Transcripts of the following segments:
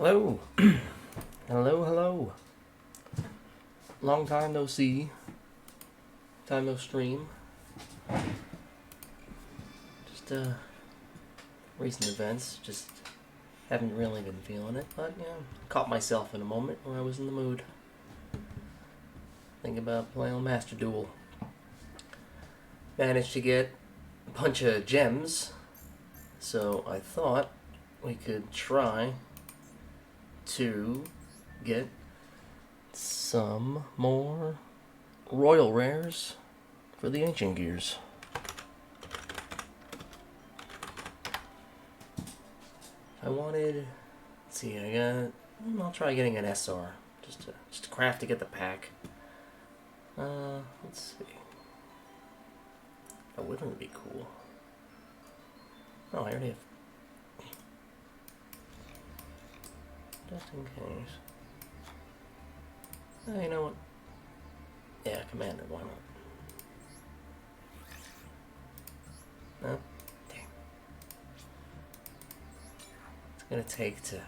Hello. Hello, hello. Long time no see. Time no stream. Just, recent events. Just haven't really been feeling it. But, yeah, caught myself in a moment where I was in the mood. Thinking about playing Masterduel. Managed to get a bunch of gems. So I thought we could try to get some more royal rares for the ancient gears. I wanted, let's see, I'll try getting an SR just to craft to get the pack. Let's see. Oh, wouldn't it be cool? Oh, I already have. Just in case. You know what? Yeah, Commander, why not? No? Damn. It's gonna take to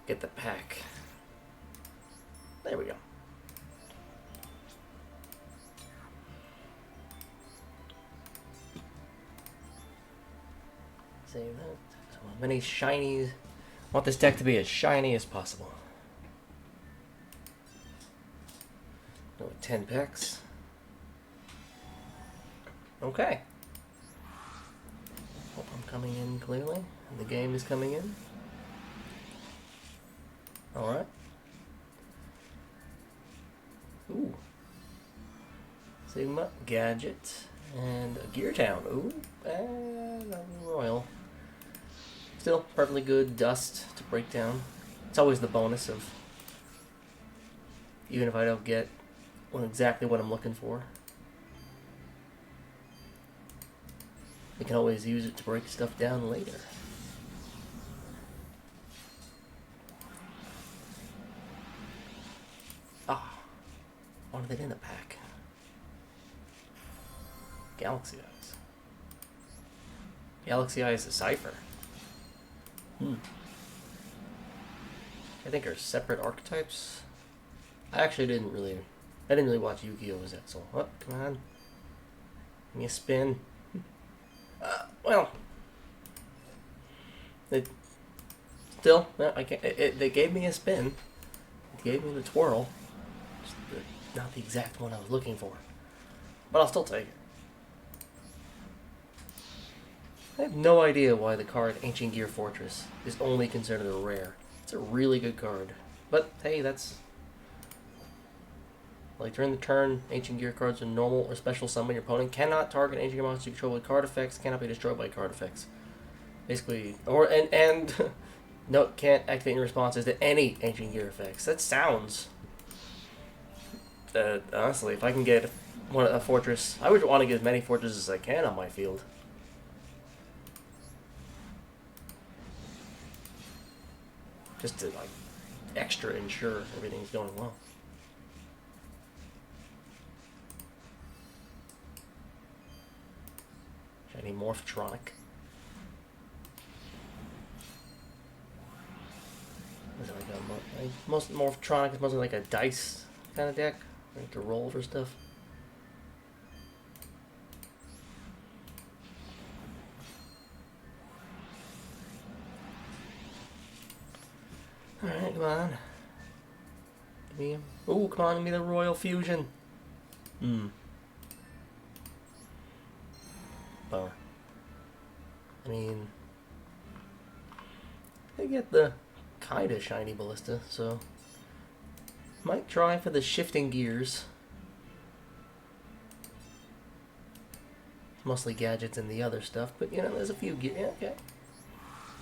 get the pack. There we go. Save that. So many shinies. I want this deck to be as shiny as possible. 10 packs. Okay. Hope I'm coming in clearly. And the game is coming in. Alright. Ooh. Sigma, Gadget, and a Gear Town. Ooh, and a Royal. Still perfectly good dust to break down. It's always the bonus of, even if I don't get exactly what I'm looking for, we can always use it to break stuff down later. Ah, wanted it in the pack. Galaxy Eyes. Galaxy Eyes is a cipher. I think are separate archetypes. I didn't really watch Yugioh as that, so come on. Give me a spin. Well, they gave me a spin. It gave me the twirl. Just not the exact one I was looking for. But I'll still take it. I have no idea why the card Ancient Gear Fortress is only considered a rare. It's a really good card. But, hey, that's... Like, during the turn, Ancient Gear cards are normal or special summon. Your opponent cannot target Ancient Gear monsters you control with card effects, cannot be destroyed by card effects. Basically, and no, can't activate in responses to any Ancient Gear effects. That sounds... honestly, if I can get a fortress... I would want to get as many fortresses as I can on my field. Just to, like, extra ensure everything's going well. Shiny Morphtronic. Is it like most Morphtronic is mostly like a dice kind of deck. Like to roll for stuff. Alright, come on. Give me a... Ooh, come on, give me the Royal Fusion. Bummer. I mean... I get the kinda shiny Ballista, so... Might try for the shifting gears. Mostly gadgets and the other stuff, but you know, there's a few gears. Yeah, okay.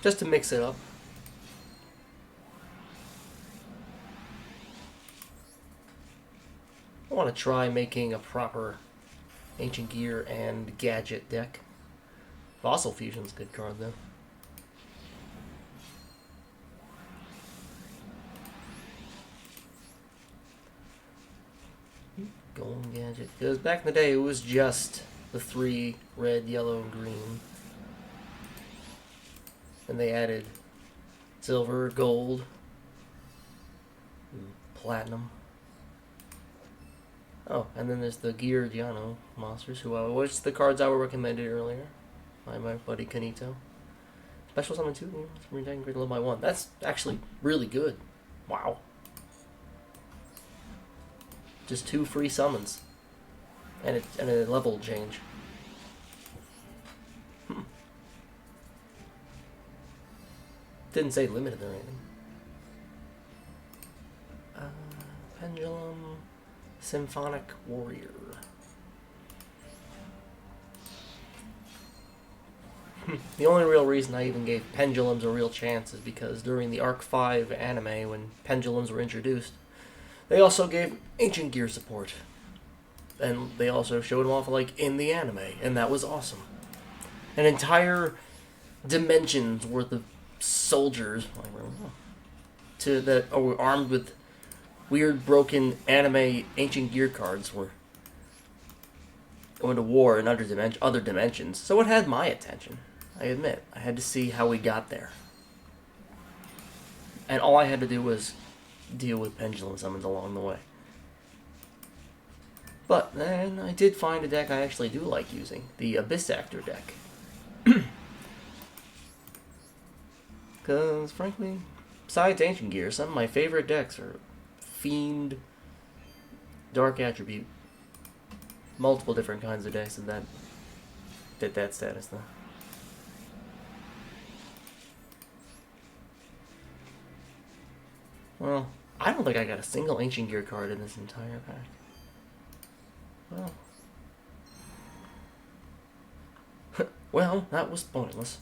Just to mix it up. I want to try making a proper Ancient Gear and Gadget deck. Fossil Fusion's a good card, though. Golden Gadget. Because back in the day, it was just the 3 red, yellow, and green. And they added silver, gold, and platinum. Oh, and then there's the Yugioh monsters, which the cards I recommended earlier by my buddy Kanito. Special summon 2, retain great level by 1. That's actually really good. Wow. Just 2 free summons. And a level change. Didn't say limited or anything. Pendulum, Symphonic Warrior. The only real reason I even gave pendulums a real chance is because during the Arc 5 anime, when pendulums were introduced, they also gave Ancient Gear support. And they also showed them off like in the anime, and that was awesome. An entire dimension's worth of soldiers that were armed with weird broken anime Ancient Gear cards were going to war in other dimensions. So it had my attention. I admit, I had to see how we got there. And all I had to do was deal with pendulum summons along the way. But then I did find a deck I actually do like using, the Abyss Actor deck. Because, frankly, besides Ancient Gear, some of my favorite decks are Fiend, Dark Attribute, multiple different kinds of decks that fit that status, though. Well, I don't think I got a single Ancient Gear card in this entire pack. Well. Well, that was pointless.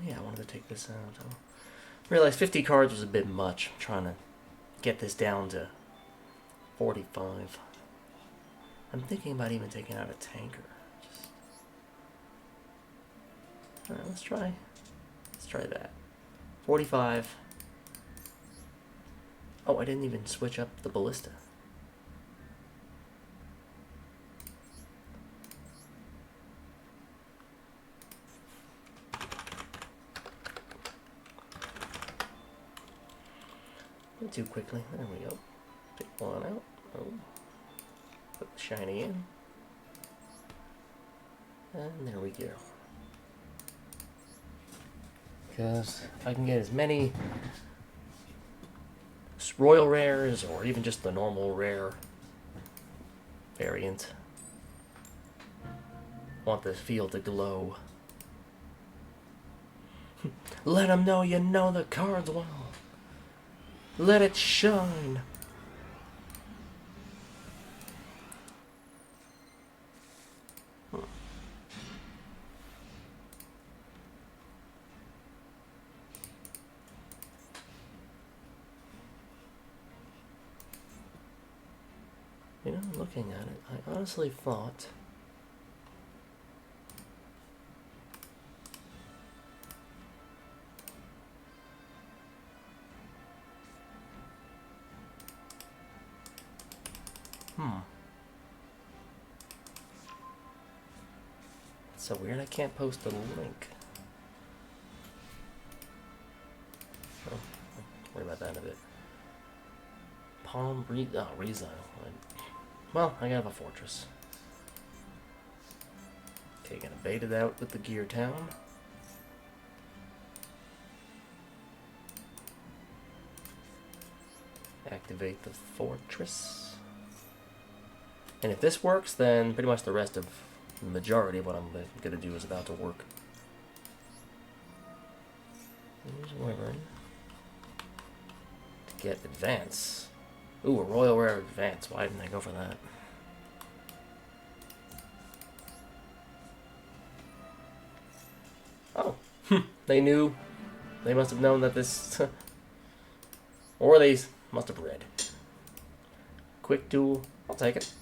Yeah, I wanted to take this out. I realized 50 cards was a bit much. I'm trying to get this down to 45. I'm thinking about even taking out a tanker. Alright, let's try that. 45. Oh, I didn't even switch up the ballista. Not too quickly. There we go. Pick one out. Oh. Put the shiny in. And there we go. Because if I can get as many royal rares or even just the normal rare variant, I want the field to glow. Let them know you know the cards well. Let it shine. You know, looking at it, I honestly thought it's so weird I can't post a link. Oh, I'll worry about that in a bit. Rezile. Well, I have a fortress. Okay, gonna bait it out with the Gear Town. Activate the fortress. And if this works, then pretty much the rest of the majority of what I'm gonna do is about to work. Here's Wyvern. To get advance. Ooh, a Royal Rare Advance. Why didn't I go for that? Oh. They knew. They must have known that this... or they must have read. Quick Duel. I'll take it.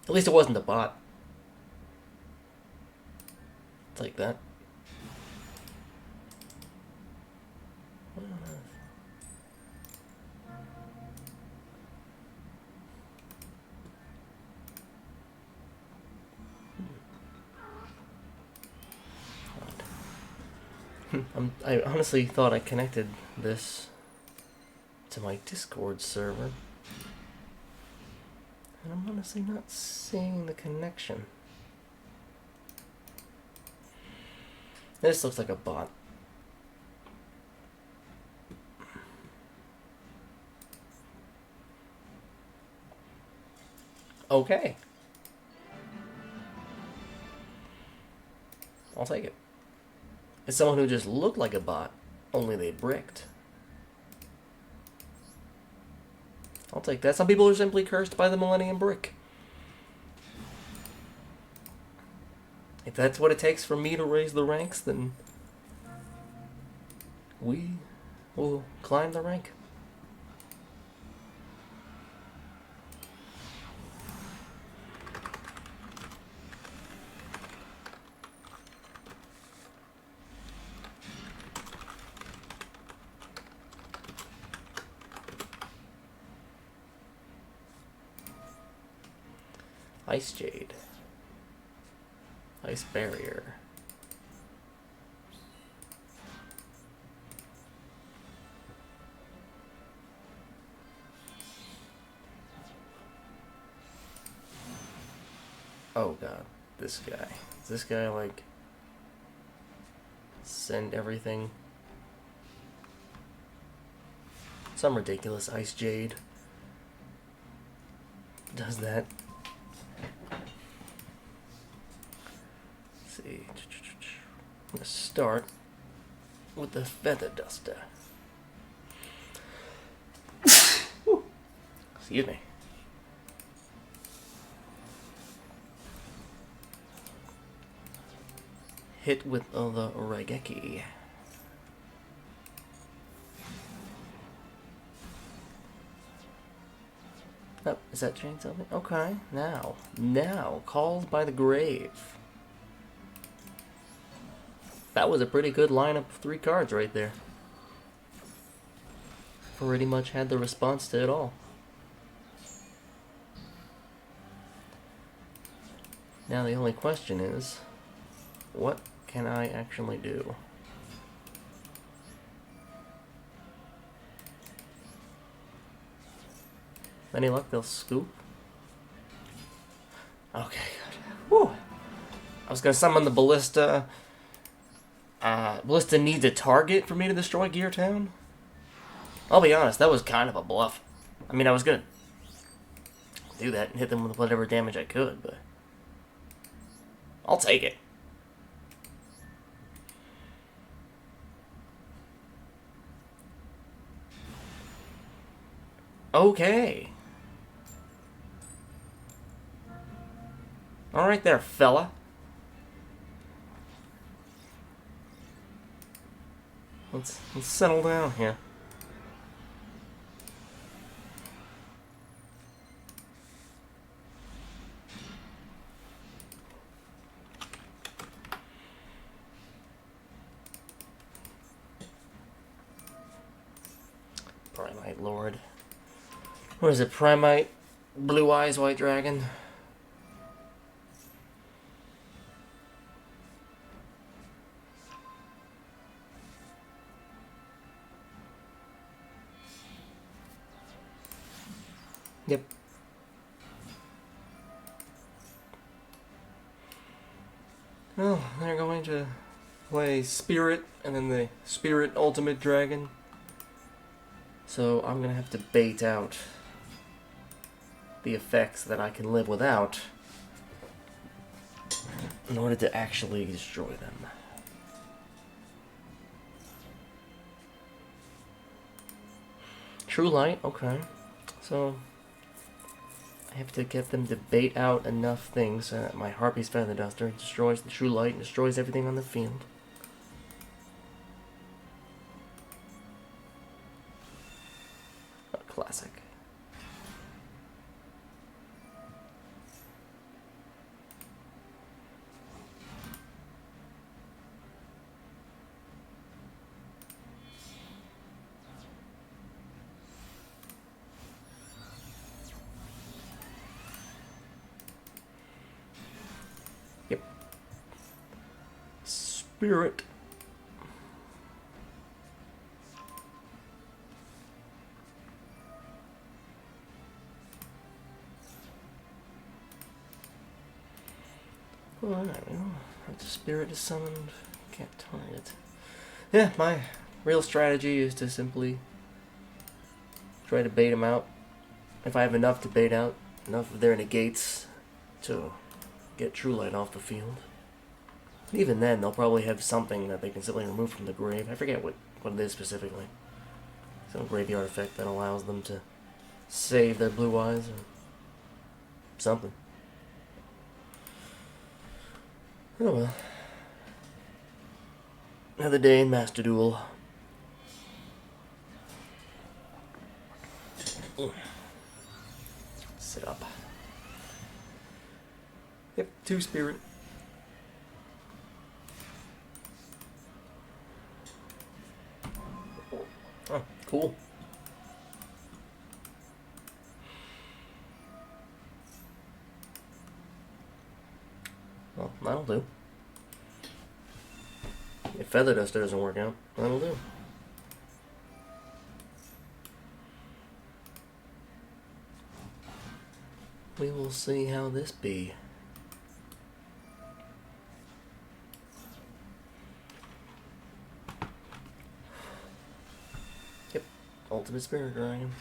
At least it wasn't a bot. I'll take that. I honestly thought I connected this to my Discord server. And I'm honestly not seeing the connection. This looks like a bot. Okay. I'll take it. It's someone who just looked like a bot, only they bricked. I'll take that. Some people are simply cursed by the Millennium Brick. If that's what it takes for me to raise the ranks, then we will climb the rank. Ice Jade. Ice Barrier. Oh god, this guy. Is this guy like send everything? Some ridiculous Ice Jade does that. Let's see. I'm gonna start with the Feather Duster. Excuse me. Hit with the Raigeki. Oh, is that changed something? Okay, now, called by the grave. That was a pretty good lineup of 3 cards right there. Pretty much had the response to it all. Now the only question is, what can I actually do? Any luck, they'll scoop? Okay, good. Whew. I was gonna summon the Ballista. Ballista needs a target for me to destroy Gear Town? I'll be honest, that was kind of a bluff. I mean, I was gonna do that and hit them with whatever damage I could, but I'll take it. Okay. Alright there, fella. Let's settle down here. Primite Lord. What is it? Primite, Blue Eyes, White Dragon. Yep. Well, they're going to play Spirit and then the Spirit Ultimate Dragon. So I'm going to have to bait out the effects that I can live without in order to actually destroy them. True Light, okay. So I have to get them to bait out enough things so that my Harpy's Feather Duster destroys the True Light and destroys everything on the field. A classic. Yep. Spirit. Alright, well, if the spirit is summoned, can't target it. Yeah, my real strategy is to simply try to bait him out. If I have enough to bait out, enough of their negates to get True Light off the field. Even then, they'll probably have something that they can simply remove from the grave. I forget what it is specifically. Some graveyard effect that allows them to save their blue eyes or something. Oh well. Another day in Masterduel. Sit up. Yep, 2 spirit. Oh, cool. Well, that'll do. If Feather Duster doesn't work out, that'll do. We will see how this be. Yep, Ultimate Spirit Dragon.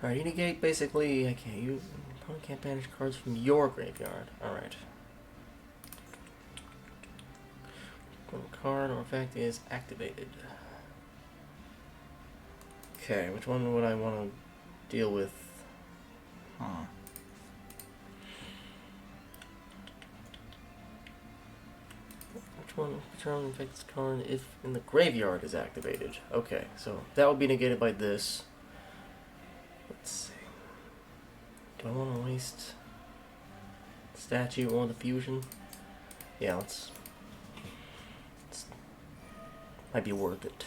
Alright, you negate basically, okay, you opponent can't banish cards from your graveyard. Alright. When a card or effect is activated. Okay, which one would I want to deal with? Which one affects card if in the graveyard is activated? Okay, so that would be negated by this. Let's see. Do I want to waste statue or the fusion? Yeah, let's might be worth it.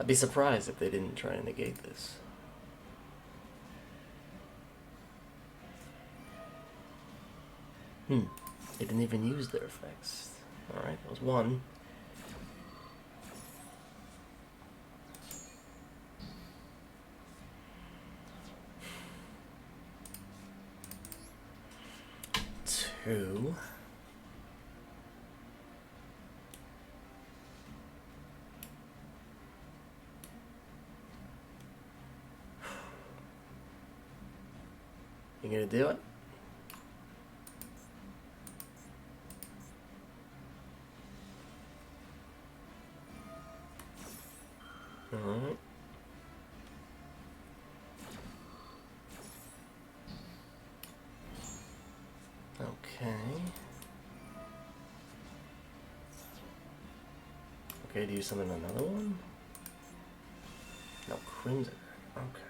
I'd be surprised if they didn't try to negate this. They didn't even use their effects. Alright, that was one. Two. You gonna do it? Alright. Okay. Okay, do you summon another one? No, Crimson. Okay.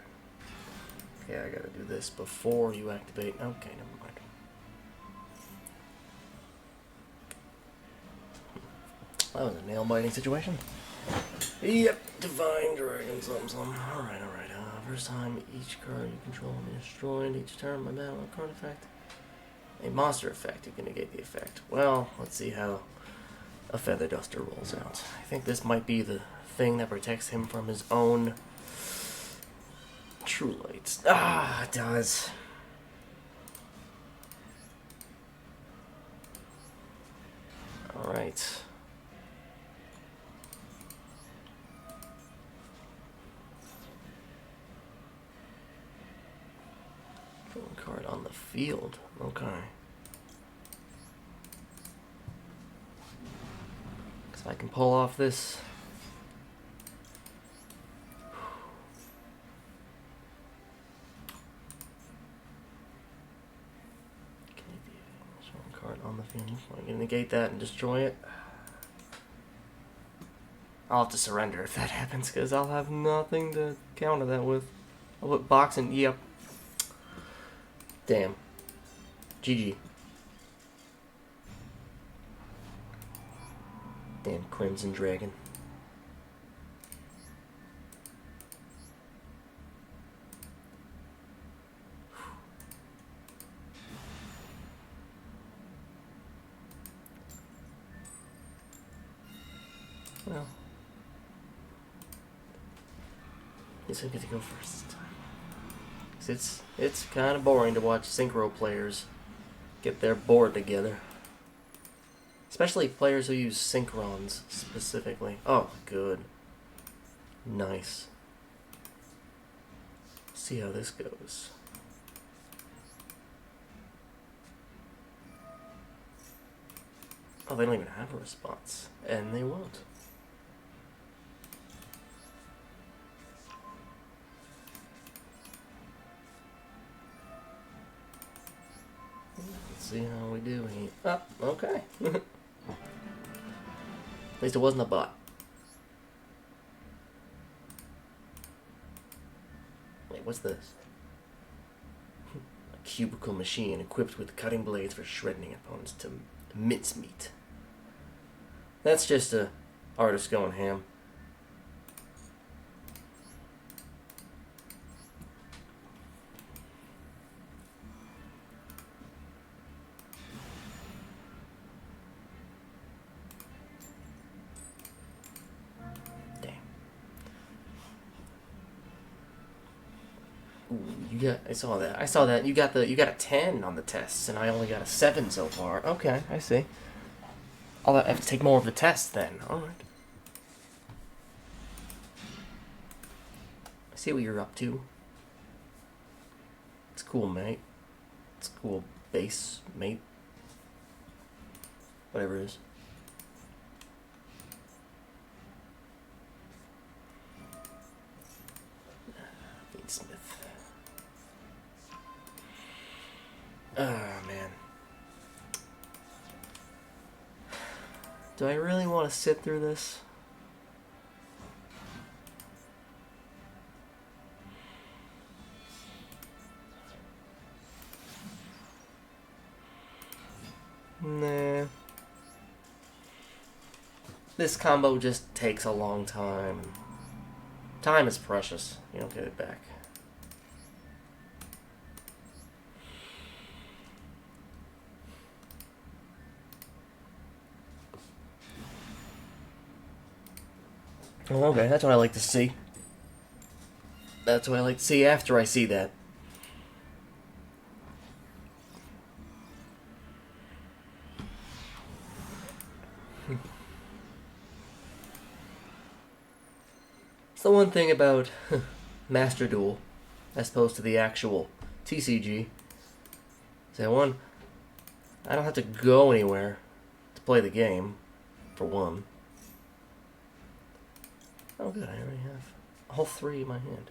Okay, I gotta do this before you activate. Okay, never mind. That was a nail-biting situation. Yep, Divine Dragon something. Alright. First time each card you control will be destroyed each turn by battle or card effect. A monster effect, you can negate the effect. Well, let's see how a Feather Duster rolls out. I think this might be the thing that protects him from his own True Lights. Ah, it does. Alright. Card on the field. Okay. So I can pull off this. Card on the field. I'm gonna negate that and destroy it. I'll have to surrender if that happens, because I'll have nothing to counter that with. I'll put box and yep. Damn. GG. Damn Crimson Dragon. Well. guess I get to go first this time. 'Cause it's kind of boring to watch synchro players get their board together. Especially players who use synchrons specifically. Oh, good. Nice. See how this goes. Oh, they don't even have a response. And they won't. Let's see how we do here. Oh, okay. At least it wasn't a bot. Wait, what's this? A cubicle machine equipped with cutting blades for shredding opponents to mincemeat. That's just a artist going ham. Ooh, I saw that. I saw that. You got a 10 on the tests, and I only got a 7 so far. Okay, I see. I'll have to take more of the tests then. All right. I see what you're up to. It's cool, mate. It's cool, base, mate. Whatever it is. Smith. Oh, man. Do I really want to sit through this? Nah. This combo just takes a long time. Time is precious. You don't get it back. Oh, okay, that's what I like to see. That's what I like to see after I see that. It's the one thing about Masterduel, as opposed to the actual TCG. So one, I don't have to go anywhere to play the game, for one. Oh good, I already have all 3 in my hand.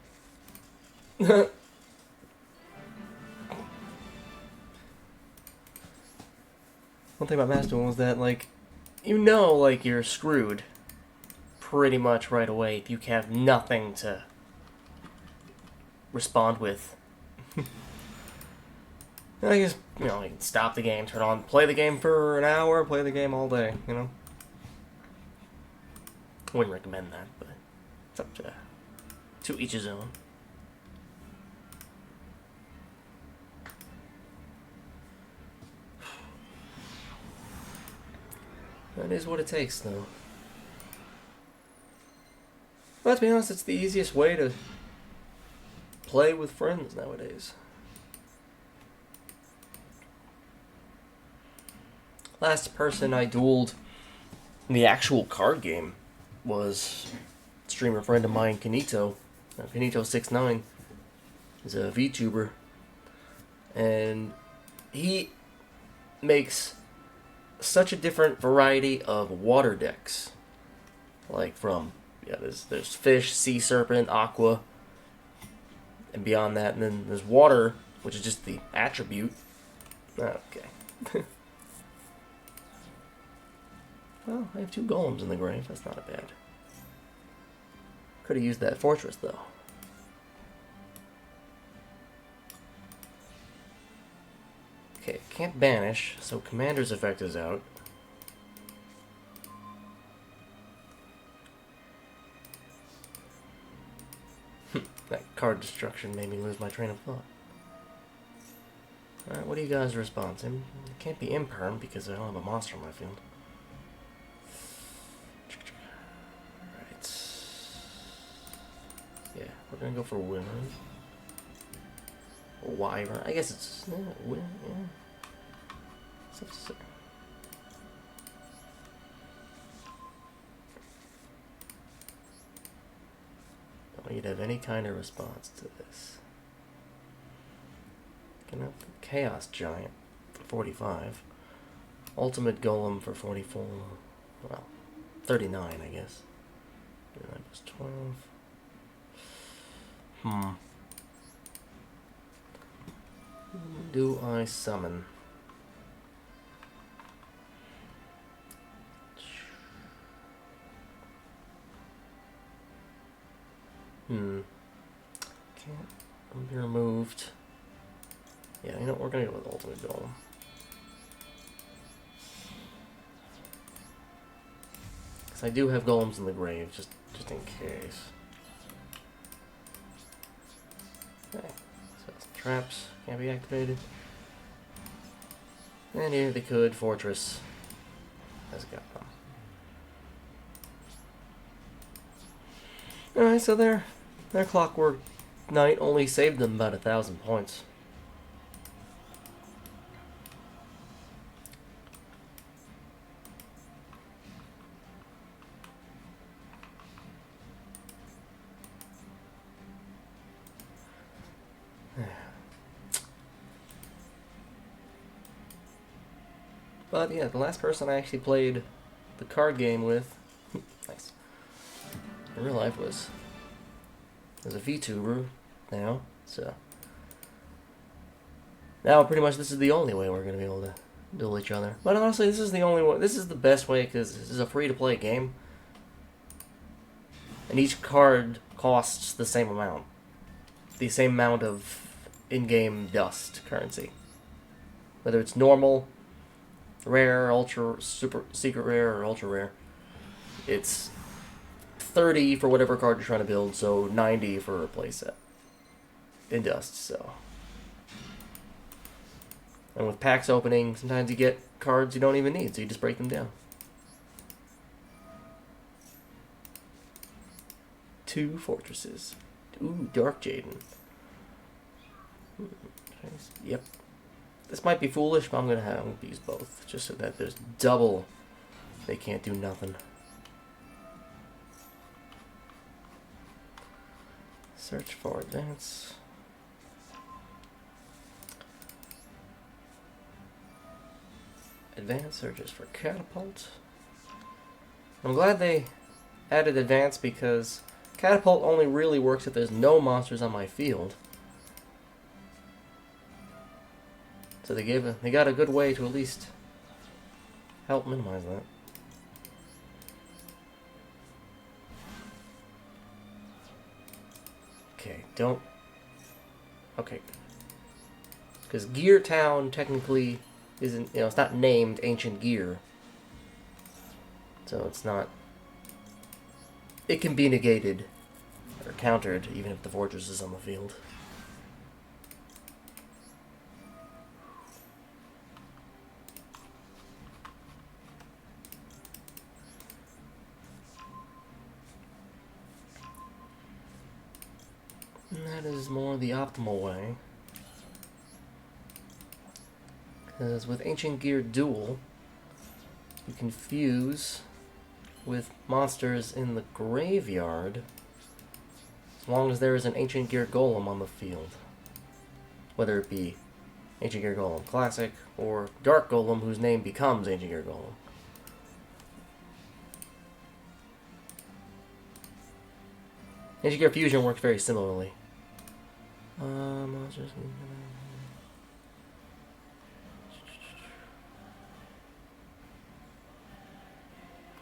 One thing about Masterduel is that, like, like, you're screwed pretty much right away if you have nothing to respond with. I guess, you can stop the game, turn on, play the game for an hour, play the game all day, I wouldn't recommend that, but it's up to each his own. That is what it takes, though. Well, to be honest, it's the easiest way to play with friends nowadays. Last person I dueled in the actual card game was a streamer friend of mine, Kanito. Kanito69 is a VTuber. And he makes such a different variety of water decks. Like from, there's fish, sea serpent, aqua, and beyond that. And then there's water, which is just the attribute. Okay. Well, I have 2 golems in the grave. That's not bad. Could have used that fortress, though. Okay, can't banish, so Commander's effect is out. That card destruction made me lose my train of thought. Alright, what do you guys respond to? It can't be imperm because I don't have a monster on my field. Right. Yeah. We're gonna go for women. Wyvern. I guess it's yeah. So, don't need to have any kind of response to this. Gonna have the Chaos Giant for 45. Ultimate Golem for 44. Well, 39, I guess. 39 plus 12. Do I summon? Can't be removed. Yeah, you know, we're gonna go with Ultimate Golem. Because I do have golems in the grave, just in case. Okay, so some traps can't be activated. And here they could, Fortress has got them. Alright, so their Clockwork Knight only saved them about 1,000 points. But yeah, the last person I actually played the card game with, nice, in real life was a VTuber now, so now pretty much this is the only way we're going to be able to duel each other. But honestly, this is the only way, this is the best way because this is a free-to-play game. And each card costs the same amount. The same amount of in-game dust currency. Whether it's normal, rare, ultra, super, secret rare, or ultra rare. It's 30 for whatever card you're trying to build, so 90 for a playset. In dust, so. And with packs opening, sometimes you get cards you don't even need, so you just break them down. 2 fortresses. Ooh, Dark Jaden. Yep. This might be foolish, but I'm gonna use both, just so that there's double. They can't do nothing. Search for advance. Advance searches for catapult. I'm glad they added advance because catapult only really works if there's no monsters on my field. So they got a good way to at least help minimize that. Okay, don't. Okay. Because Gear Town technically isn't, it's not named Ancient Gear. So it's not. It can be negated or countered even if the fortress is on the field. And that is more the optimal way. Because with Ancient Gear Duel, you can fuse with monsters in the graveyard as long as there is an Ancient Gear Golem on the field. Whether it be Ancient Gear Golem Classic or Dark Golem whose name becomes Ancient Gear Golem. Ancient Gear Fusion works very similarly. Monsters.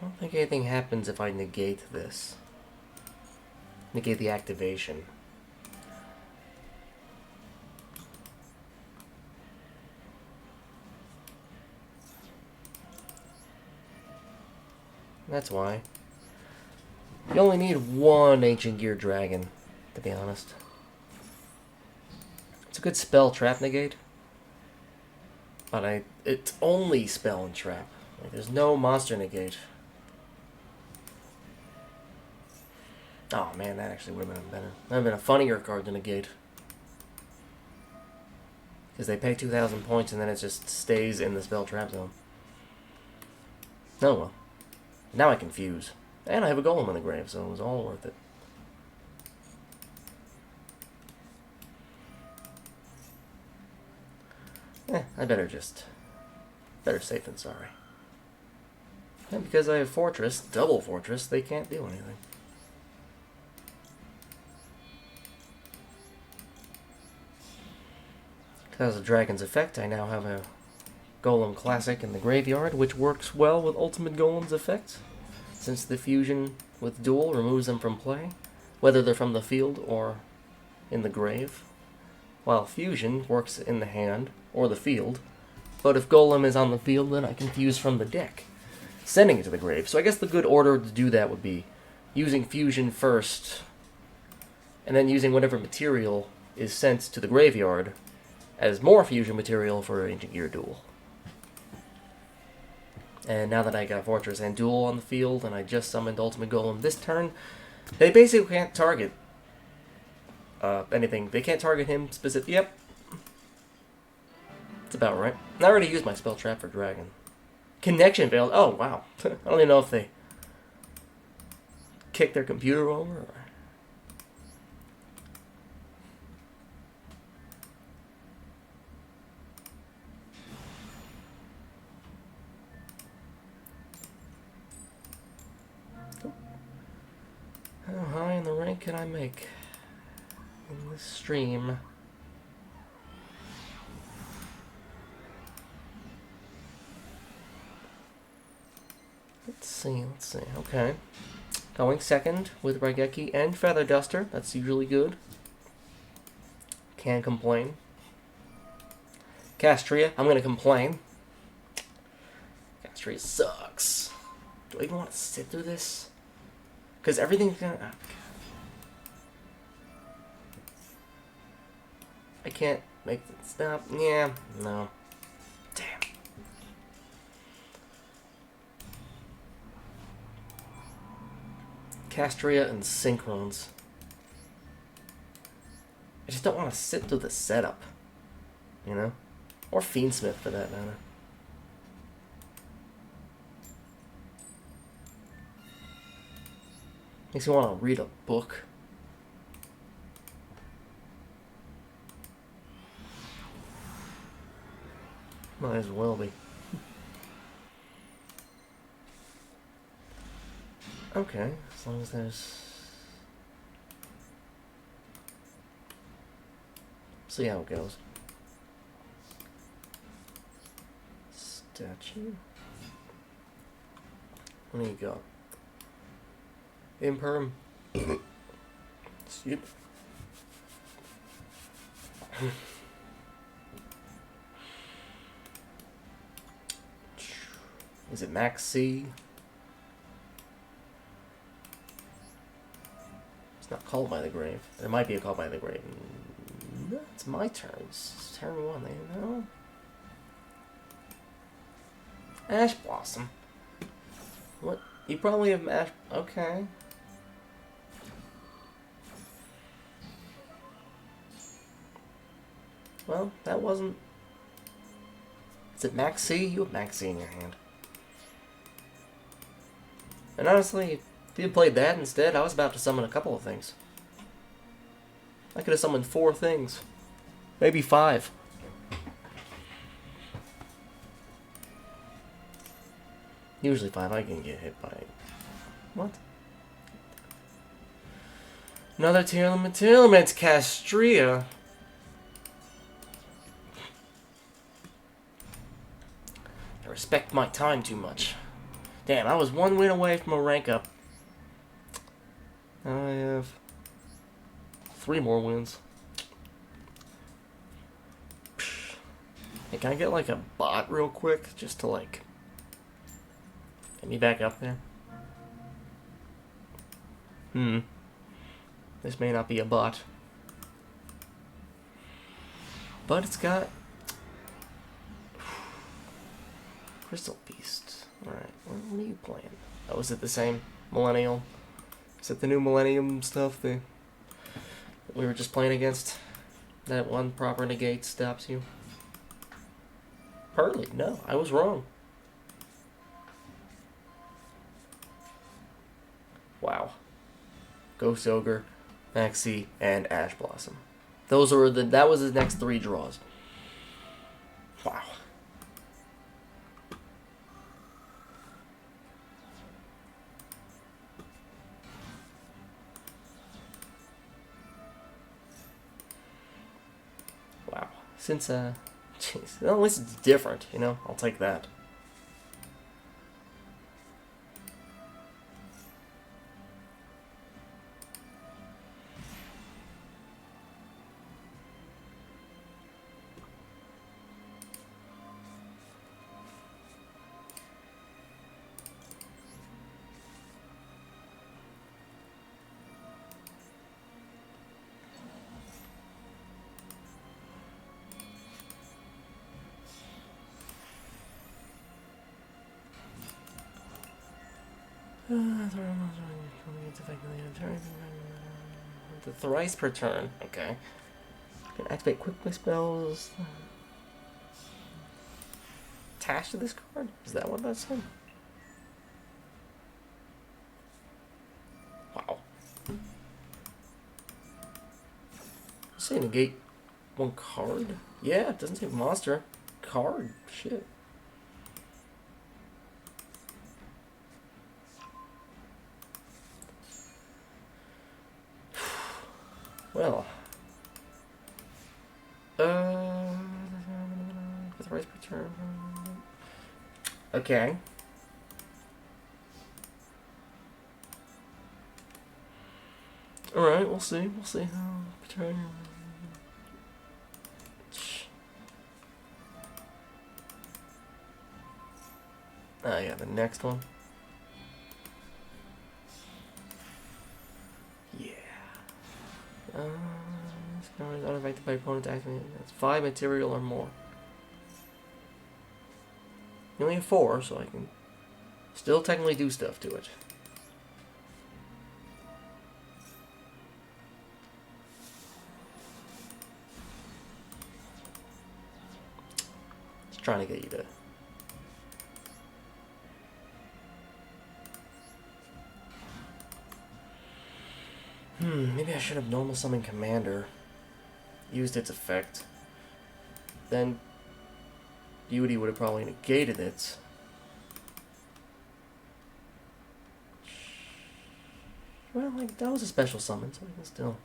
I don't think anything happens if I negate this. Negate the activation. That's why. You only need one Ancient Gear Dragon, to be honest. It's a good spell, Trap Negate. But it's only spell and trap. Like, there's no monster negate. Oh man, that actually would have been better. That would have been a funnier card to negate. Because they pay 2,000 points and then it just stays in the spell trap zone. Oh well. Now I can fuse. And I have a golem in the grave, so it was all worth it. I better safe than sorry. And because I have Fortress, double Fortress, they can't do anything. Because of Dragon's Effect, I now have a Golem Classic in the graveyard, which works well with Ultimate Golem's effect, since the fusion with Duel removes them from play, whether they're from the field or in the grave, while Fusion works in the hand or the field, but if Golem is on the field, then I can fuse from the deck, sending it to the grave. So I guess the good order to do that would be using Fusion first, and then using whatever material is sent to the graveyard as more Fusion material for Ancient Gear Duel. And now that I got Fortress and Duel on the field, and I just summoned Ultimate Golem this turn, they basically can't target anything. They can't target him specific. Yep. It's about right. I already used my spell trap for Dragon. Connection failed. Oh, wow. I don't even know if they kicked their computer over or... How high in the rank can I make in this stream? Let's see. Okay. Going second with Raigeki and Feather Duster. That's usually good. Can't complain. Castria, I'm gonna complain. Castria sucks. Do I even want to sit through this? Because everything's gonna... Oh, I can't make it stop. Yeah, no. Damn. Castria and Synchrons. I just don't want to sit through the setup. You know? Or Fiendsmith for that matter. Makes me want to read a book. Might as well be. Okay, as long as there's... See how it goes. Statue. What do you got? Imperm. Yep. Is it Max C? It's not Called by the Grave. There might be a Called by the Grave. No, it's my turn. It's turn one, you know? Ash Blossom. What? You probably have Ash... Okay. Well, that wasn't... Is it Max C? You have Max C in your hand. And honestly, if you had played that instead, I was about to summon a couple of things. I could have summoned 4 things. Maybe 5. Usually 5, I can get hit by... What? Another tier limit, Castria. I respect my time too much. Damn, I was 1 win away from a rank up. Now I have 3 more wins. Hey, can I get like a bot real quick? Just to like... Get me back up there? This may not be a bot. But it's got... Crystal Beast. Alright, what are you playing? Oh, is it the same? Millennial? Is it the new Millennium stuff that we were just playing against? That one proper negate stops you? Hardly. No, I was wrong. Wow. Ghost Ogre, Maxi, and Ash Blossom. That was the next 3 draws. Wow. Wow. Since jeez, well, at least it's different, you know. I'll take that. The thrice per turn. Okay. Can activate quickly spells. Attached to this card? Is that what that said? Wow. Say negate 1 card? Yeah, it doesn't say monster. Card. Shit. Well, with rice per turn. Okay. All right, we'll see. We'll see how turn. Oh yeah, the next one. This card is unaffected by opponent's action. That's 5 material or more. You only have 4, so I can still technically do stuff to it. Just trying to get you to. Maybe I should have normal summoned Commander. Used its effect. Then Beauty would have probably negated it. Well, like, that was a special summon, so I can still.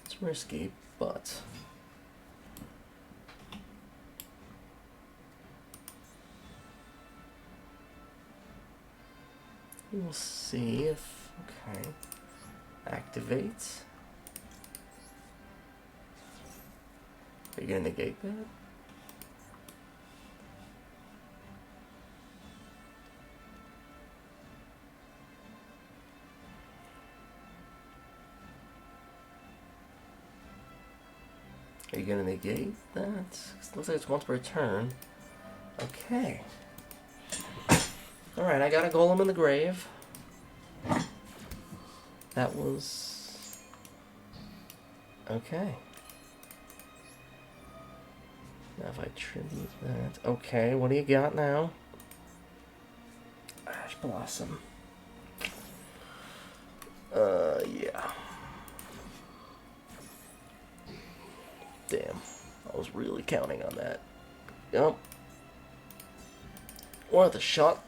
It's risky, but. We'll see if, okay, activate. Are you gonna negate that? Are you gonna negate that? Looks like it's once per turn. Okay. Alright, I got a golem in the grave. That was. Okay. Now if I tribute that. Okay, what do you got now? Ash Blossom. Yeah. Damn. I was really counting on that. Yup. Worth a shot.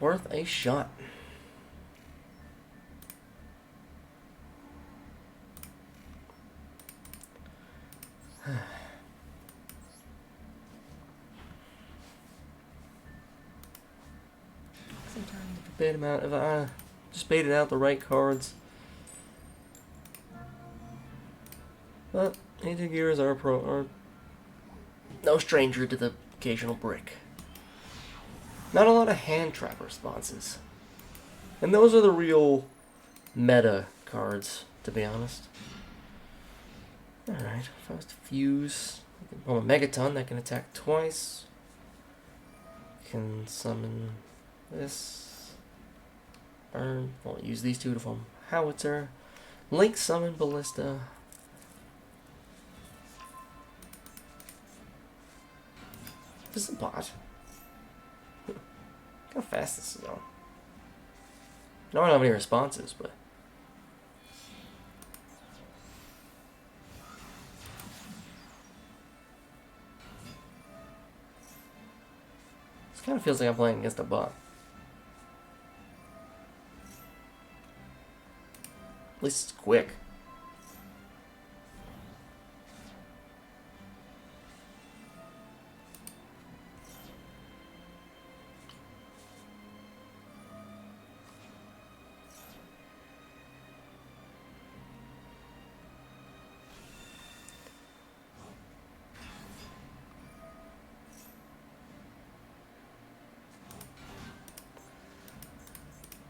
Worth a shot. Sometimes a bad amount. If I just baited out the right cards. But anti-gears are no stranger to the occasional brick. Not a lot of hand trap responses. And those are the real meta cards, to be honest. Alright, if I was to fuse, roll a Megaton that can attack twice. Can summon this. Burn. I'll use these two to form Howitzer. Link summon Ballista. This is a bot. Look how fast this is going. I don't have any responses, but this kind of feels like I'm playing against a bot. At least it's quick.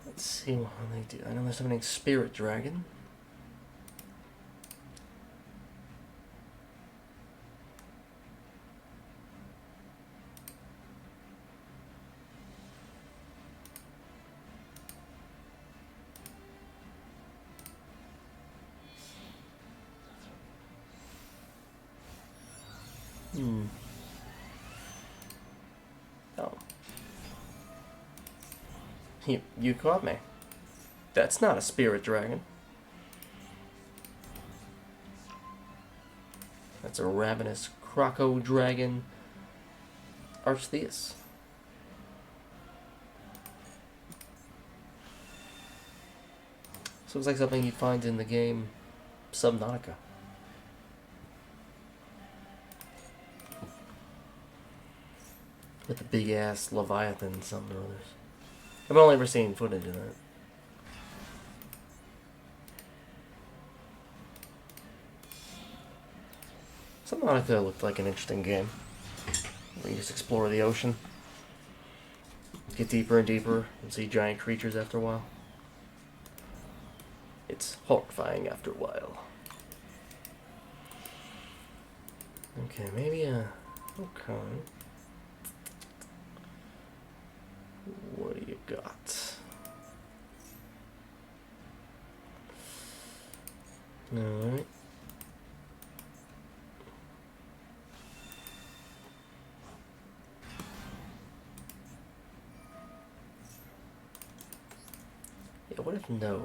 Let's see what they do. I know there's something Spirit Dragon. Oh. You caught me. That's not a Spirit Dragon. That's a Ravenous Croco Dragon Archtheus. This looks like something you'd find in the game Subnautica. With the big ass Leviathan and something or others. I've only ever seen footage of that. Subnautica looked like an interesting game. Where you just explore the ocean. Get deeper and deeper and see giant creatures after a while. It's horrifying after a while. Okay, maybe okay. What do you got? Alright. Yeah, what if no?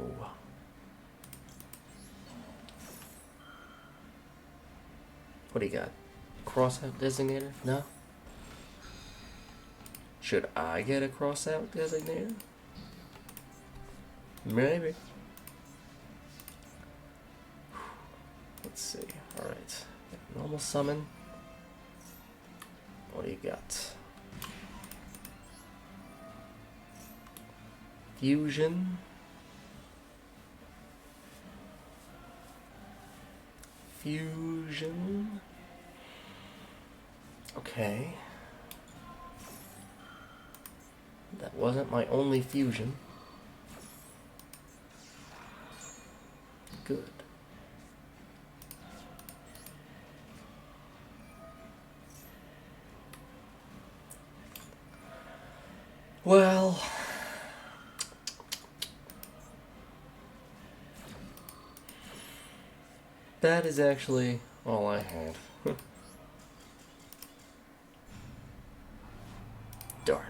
What do you got? Crossout designator? No? Should I get a crossout designator? Maybe. Let's see. Alright. Normal summon. What do you got? Fusion. Fusion. Okay. That wasn't my only fusion. Good. Well, that is actually all I had. Darn.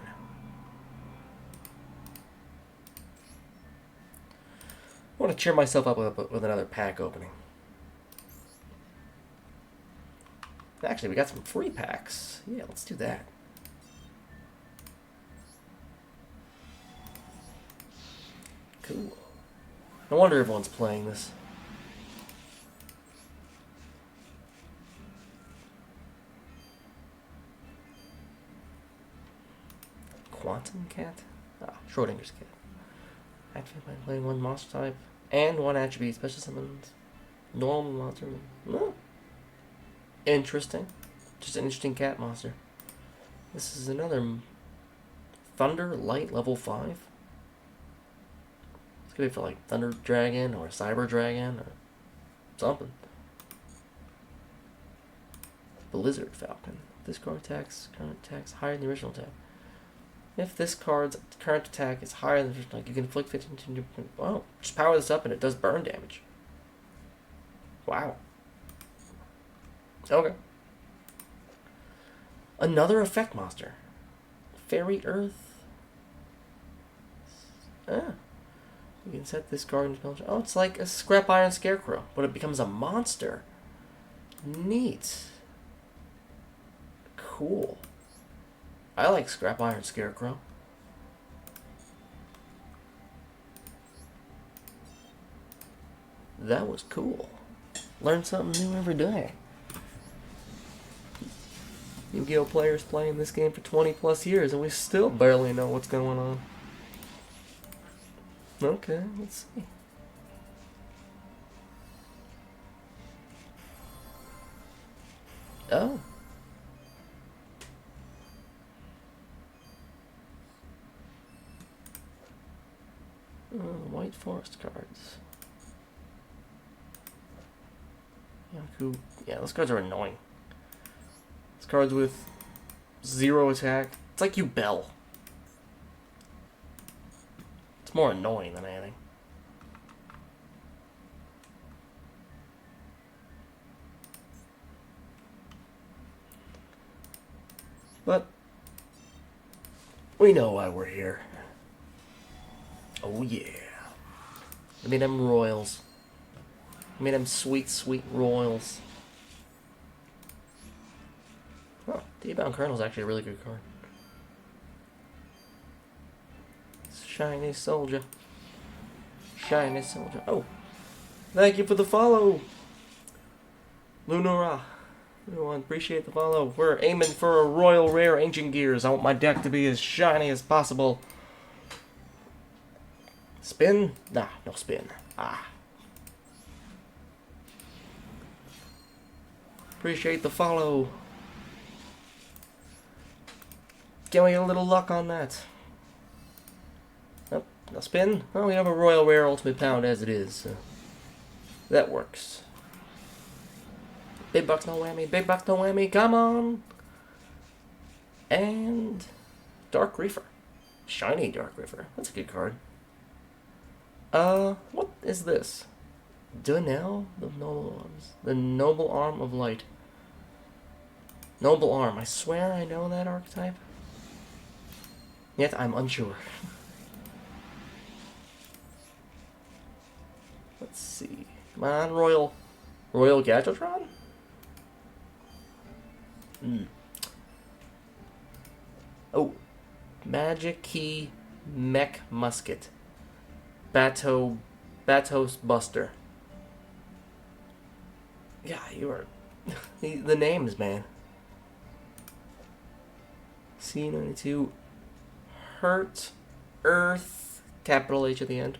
I want to cheer myself up with another pack opening. Actually, we got some free packs. Yeah, let's do that. Cool. No wonder everyone's playing this. Quantum Cat? Ah, Schrodinger's cat. Activate by playing one monster type and one attribute. Special summons. Normal monster. No. Interesting. Just an interesting cat monster. This is another Thunder Light level 5. Could be for like Thunder Dragon or Cyber Dragon or something. Blizzard Falcon. This card attacks, current attacks higher than the original attack. If this card's current attack is higher than the original attack, you can inflict 15. Wow, just power this up and it does burn damage. Wow. Okay. Another effect monster. Fairy Earth. Ah. You can set this card into spell. Oh, it's like a Scrap Iron Scarecrow, but it becomes a monster. Neat. Cool. I like Scrap Iron Scarecrow. That was cool. Learn something new every day. Yu-Gi-Oh! Players playing this game for 20 plus years and we still barely know what's going on. Okay, let's see. Oh. White Forest cards. Yaku. Yeah, those cards are annoying. Those cards with 0 attack. It's like you bell. It's more annoying than anything. But we know why we're here. Oh yeah. I mean them royals. I mean them sweet, sweet royals. Oh, D-Bound Colonel's actually a really good card. Shiny Soldier. Shiny Soldier. Oh. Thank you for the follow. Lunara. Everyone, appreciate the follow. We're aiming for a Royal Rare Ancient Gears. I want my deck to be as shiny as possible. Spin? Nah, no spin. Ah. Appreciate the follow. Can we get a little luck on that? Oh, no spin? Oh, we have a Royal Rare Ultimate Pound as it is. So that works. Big bucks, no whammy. Big bucks, no whammy. Come on. And Dark Reefer. Shiny Dark Reefer. That's a good card. What is this? Duel, the Noble Arms. The Noble Arm of Light. Noble Arm. I swear I know that archetype. Yet I'm unsure. Let's see. Come on, Royal Gadgetron? Oh. Magic Key Mech Musket. Batos Buster. Yeah, you are... the names, man. C92. Hurt. Earth. Capital H at the end.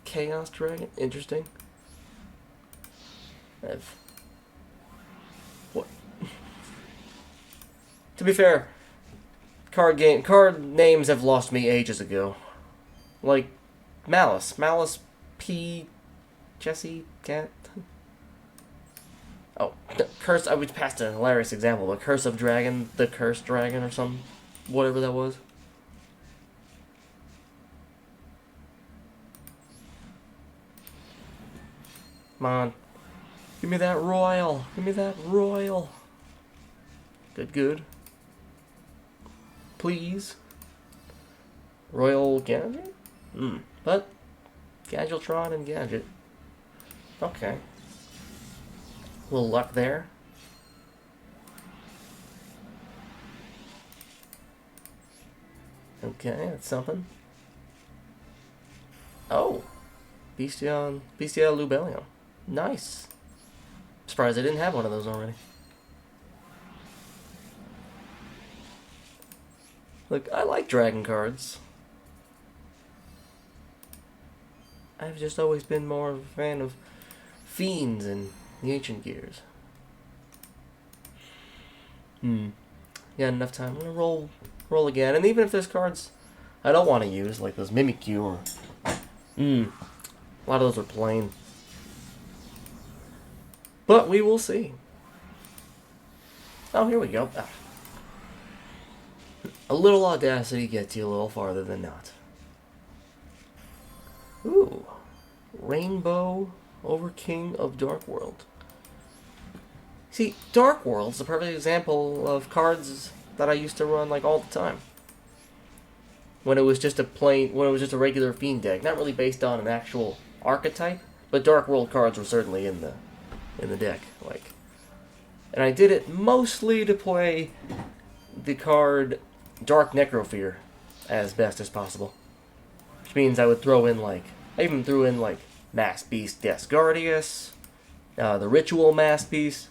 Chaos Dragon. Interesting. What? To be fair, card names have lost me ages ago. Like Malice P. Jesse Cat. Oh, Curse. I would pass a hilarious example, but Curse of Dragon, the Cursed Dragon, or some whatever that was. Come on, give me that royal. Give me that royal. Good. Please. Royal Gadget? But Gadgetron and Gadget. Okay. A little luck there. Okay, that's something. Oh! Bestial Lubellion. Nice. Surprised I didn't have one of those already. Look, I like dragon cards. I've just always been more of a fan of Fiends and the Ancient Gears. Got enough time. I'm gonna roll again. And even if there's cards I don't want to use, like those Mimikyu or A lot of those are plain. But we will see. Oh, here we go. Ah. A little audacity gets you a little farther than not. Ooh. Rainbow over King of Dark World. See, Dark World's a perfect example of cards that I used to run like all the time. When it was just a regular Fiend deck, not really based on an actual archetype, but Dark World cards were certainly in the deck. And I did it mostly to play the card Dark Necrofear as best as possible, which means I would throw in I even threw in Mass Beast Desgardius, the Ritual Mass Beast,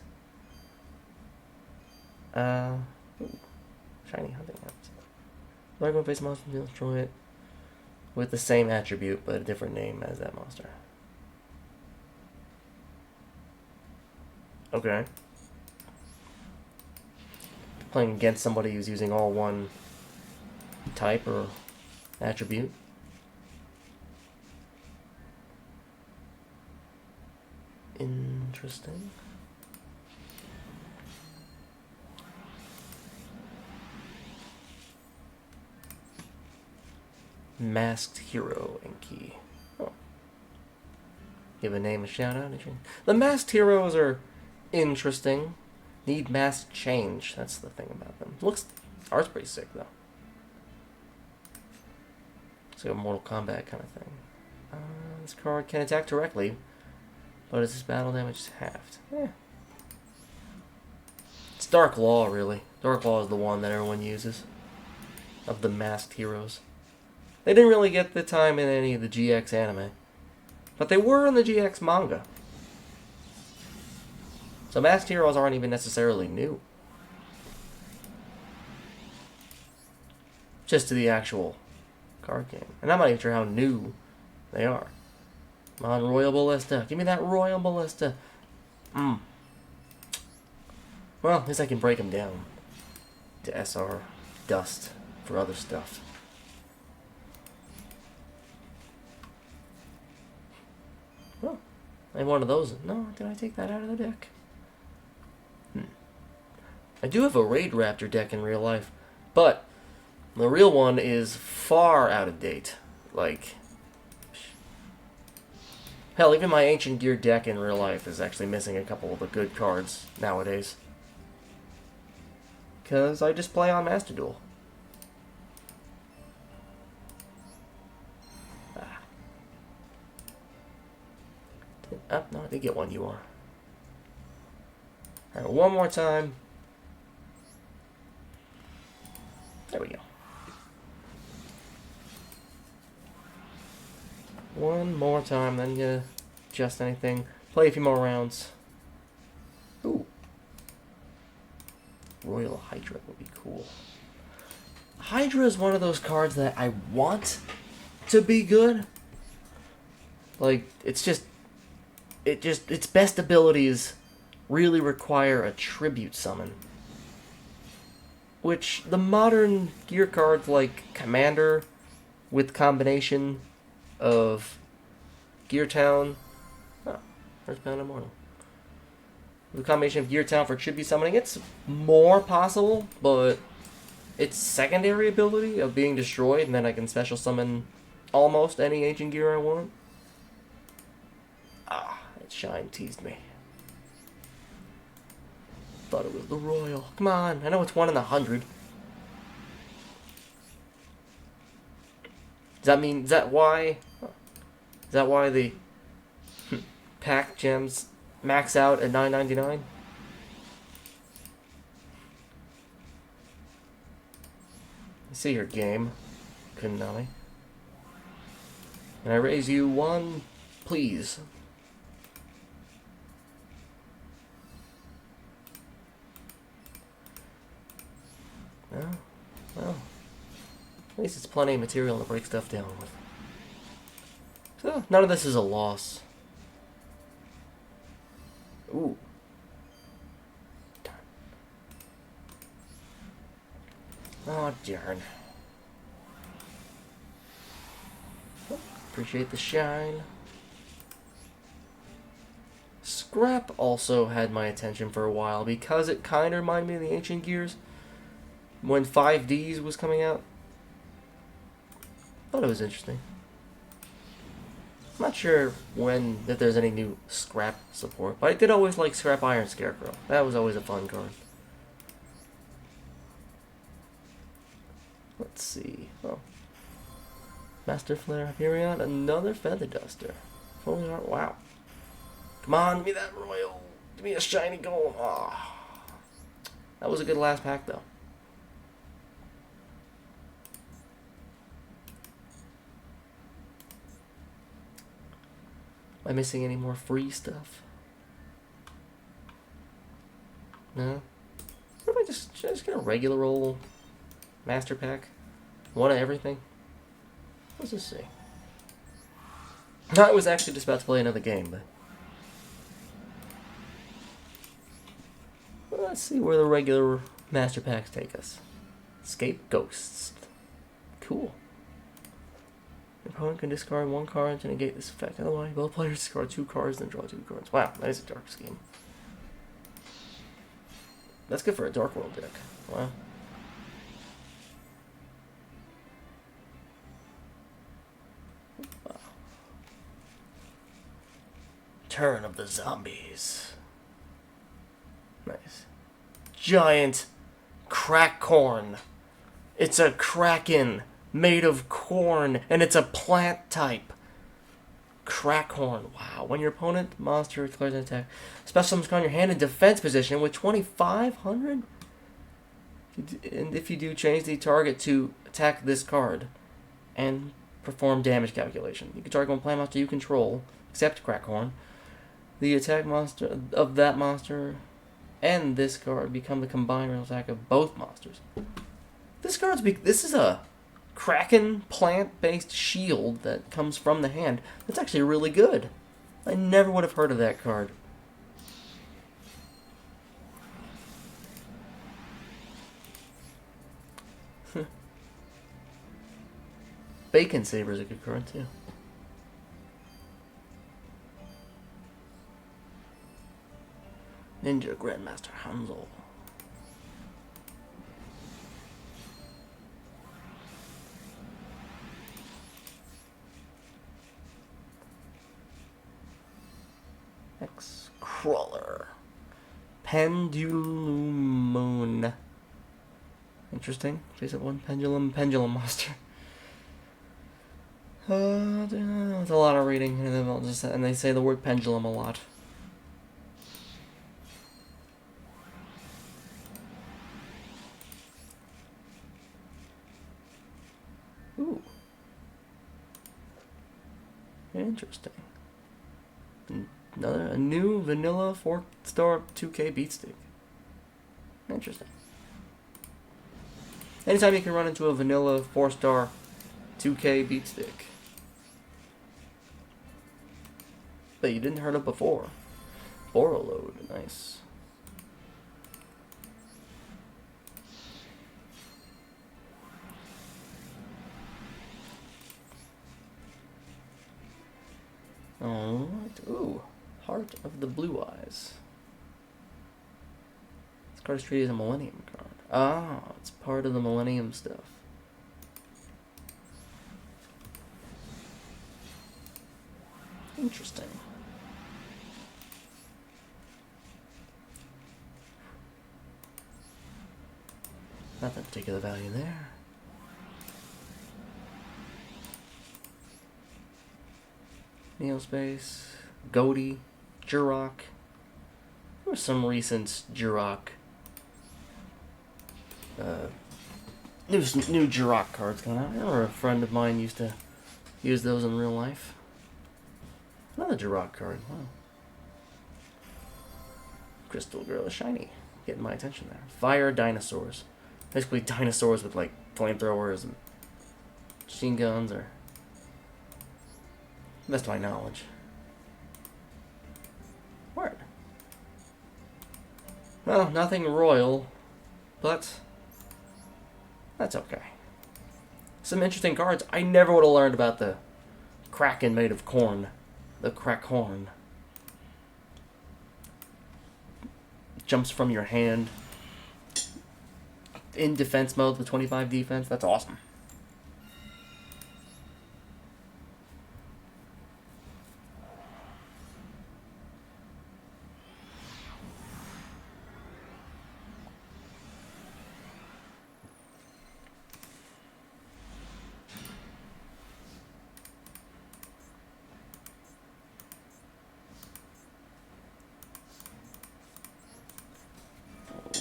ooh, Shiny Hunting Hounds. Largo face monster, destroy it with the same attribute but a different name as that monster. Okay. Playing against somebody who's using all one type or attribute. Interesting. Masked Hero and Key. Oh. Give a name a shout out. The Masked Heroes are interesting. Need mask change. That's the thing about them. Art's pretty sick though. It's like a Mortal Kombat kind of thing. This card can attack directly, but its battle damage is halved. It's Dark Law, really. Dark Law is the one that everyone uses of the Masked Heroes. They didn't really get the time in any of the GX anime, but they were in the GX manga. So Masked Heroes aren't even necessarily new. Just to the actual card game. And I'm not even sure how new they are. Come on, Royal Ballista. Give me that Royal Ballista. Well, at least I can break them down to SR dust for other stuff. Well, I have one of those. No, did I take that out of the deck? I do have a Raid Raptor deck in real life, but the real one is far out of date. Hell, even my Ancient Gear deck in real life is actually missing a couple of the good cards nowadays. Because I just play on Masterduel. No, I did get one UR. Alright, one more time. There we go. One more time, then you adjust anything. Play a few more rounds. Ooh. Royal Hydra would be cool. Hydra is one of those cards that I want to be good. Its best abilities really require a tribute summon. Which the modern gear cards like Commander with combination of Gear Town. Oh, Earthbound Immortal. The combination of Gear Town for tribute summoning, it's more possible, but its secondary ability of being destroyed and then I can special summon almost any Ancient Gear I want. That shine teased me. Thought it was the Royal. Come on, I know it's 1 in 100. Is that why the pack gems max out at $9.99? I see your game, Konami. Can I raise you one, please? No? Well, at least it's plenty of material to break stuff down with. So, none of this is a loss. Ooh. Darn. Oh, darn. Appreciate the shine. Scrap also had my attention for a while because it kind of reminded me of the Ancient Gears when 5Ds was coming out. Thought it was interesting. I'm not sure if there's any new Scrap support, but I did always like Scrap Iron Scarecrow. That was always a fun card. Let's see. Oh. Master Flare Hyperion, another Feather Duster. Fully art. Wow. Come on, give me that royal. Give me a shiny gold. Oh. That was a good last pack, though. Am I missing any more free stuff? No? What if I just get a regular old master pack? One of everything? Let's just see. I was actually just about to play another game, but... Well, let's see where the regular master packs take us. Escape Ghosts. Cool. Your opponent can discard one card to negate this effect. Otherwise, both players discard 2 cards, then draw 2 cards. Wow, that is a dark scheme. That's good for a Dark World deck. Wow. Wow. Turn of the Zombies. Nice. Giant crack corn. It's a kraken made of corn, and it's a plant type. Crackhorn. Wow. When your opponent monster declares an attack, special summons on your hand in defense position with 2,500. And if you do, change the target to attack this card and perform damage calculation. You can target one plant monster you control, except Crackhorn. The attack monster of that monster and this card become the combined real attack of both monsters. This is a Kraken plant-based shield that comes from the hand. That's actually really good. I never would have heard of that card. Bacon Saber is a good card too. Ninja Grandmaster Hanzo. Crawler. Pendulum. Interesting. Face up one pendulum monster. It's a lot of reading, and they say the word pendulum a lot. Ooh. Interesting. A new vanilla 4-star 2K beatstick. Interesting. Anytime you can run into a vanilla 4-star 2K beatstick. But you didn't heard of before. Boroload, nice. Alright, ooh. Heart of the Blue Eyes. This card is treated as a Millennium card. Ah, it's part of the Millennium stuff. Interesting. Not that particular value there. Neospace, Goaty, Jurok. There was some recent Jurok. New Jurok cards coming out. I remember a friend of mine used to use those in real life. Another Jurok card. Wow. Crystal Girl is shiny. Getting my attention there. Fire dinosaurs. Basically dinosaurs with like flamethrowers and machine guns, or best of my knowledge. Word. Well, nothing royal, but that's okay. Some interesting cards. I never would have learned about the Kraken made of corn. The Crackhorn. Jumps from your hand. In defense mode with 25 defense. That's awesome.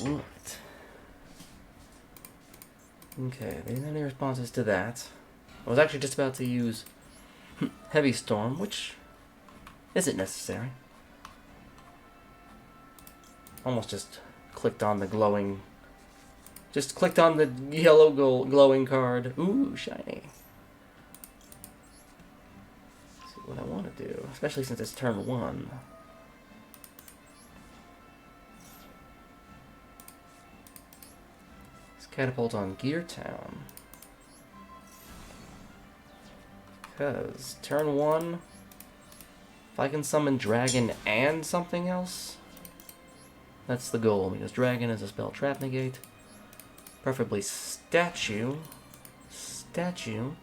Right. Okay, any responses to that? I was actually just about to use Heavy Storm, which isn't necessary. Almost just clicked on the glowing... Just clicked on the yellow glowing card. Ooh, shiny. Let's see what I want to do, especially since it's turn 1. Catapult on Gear Town. Because turn 1, if I can summon Dragon and something else, that's the goal. Because Dragon is a spell trap negate. Preferably Statue. Statue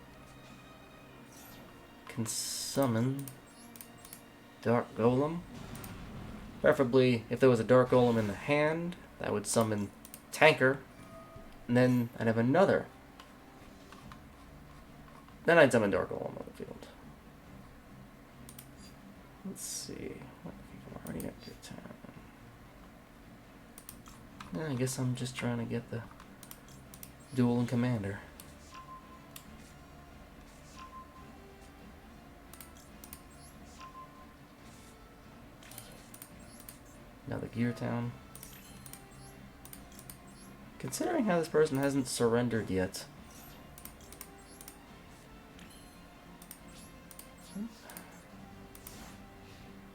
can summon Dark Golem. Preferably, if there was a Dark Golem in the hand, that would summon Tanker. And then I'd have another. Then I'd summon Dark Golem on the field. Let's see. What people are already at Gear Town? I guess I'm just trying to get the Duel and Commander. Another Gear Town. Considering how this person hasn't surrendered yet.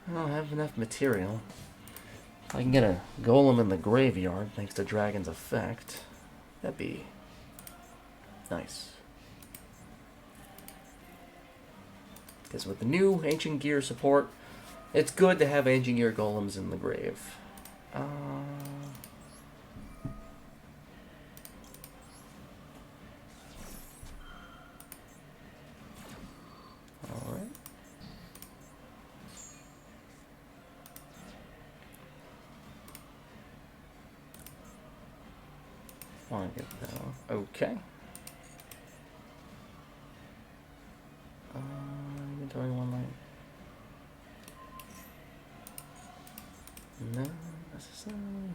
I don't have enough material. If I can get a golem in the graveyard thanks to Dragon's effect, that'd be nice. Because with the new Ancient Gear support, it's good to have Ancient Gear golems in the grave. Alright. Want to get that one. Okay. Inventory one line. No, necessarily.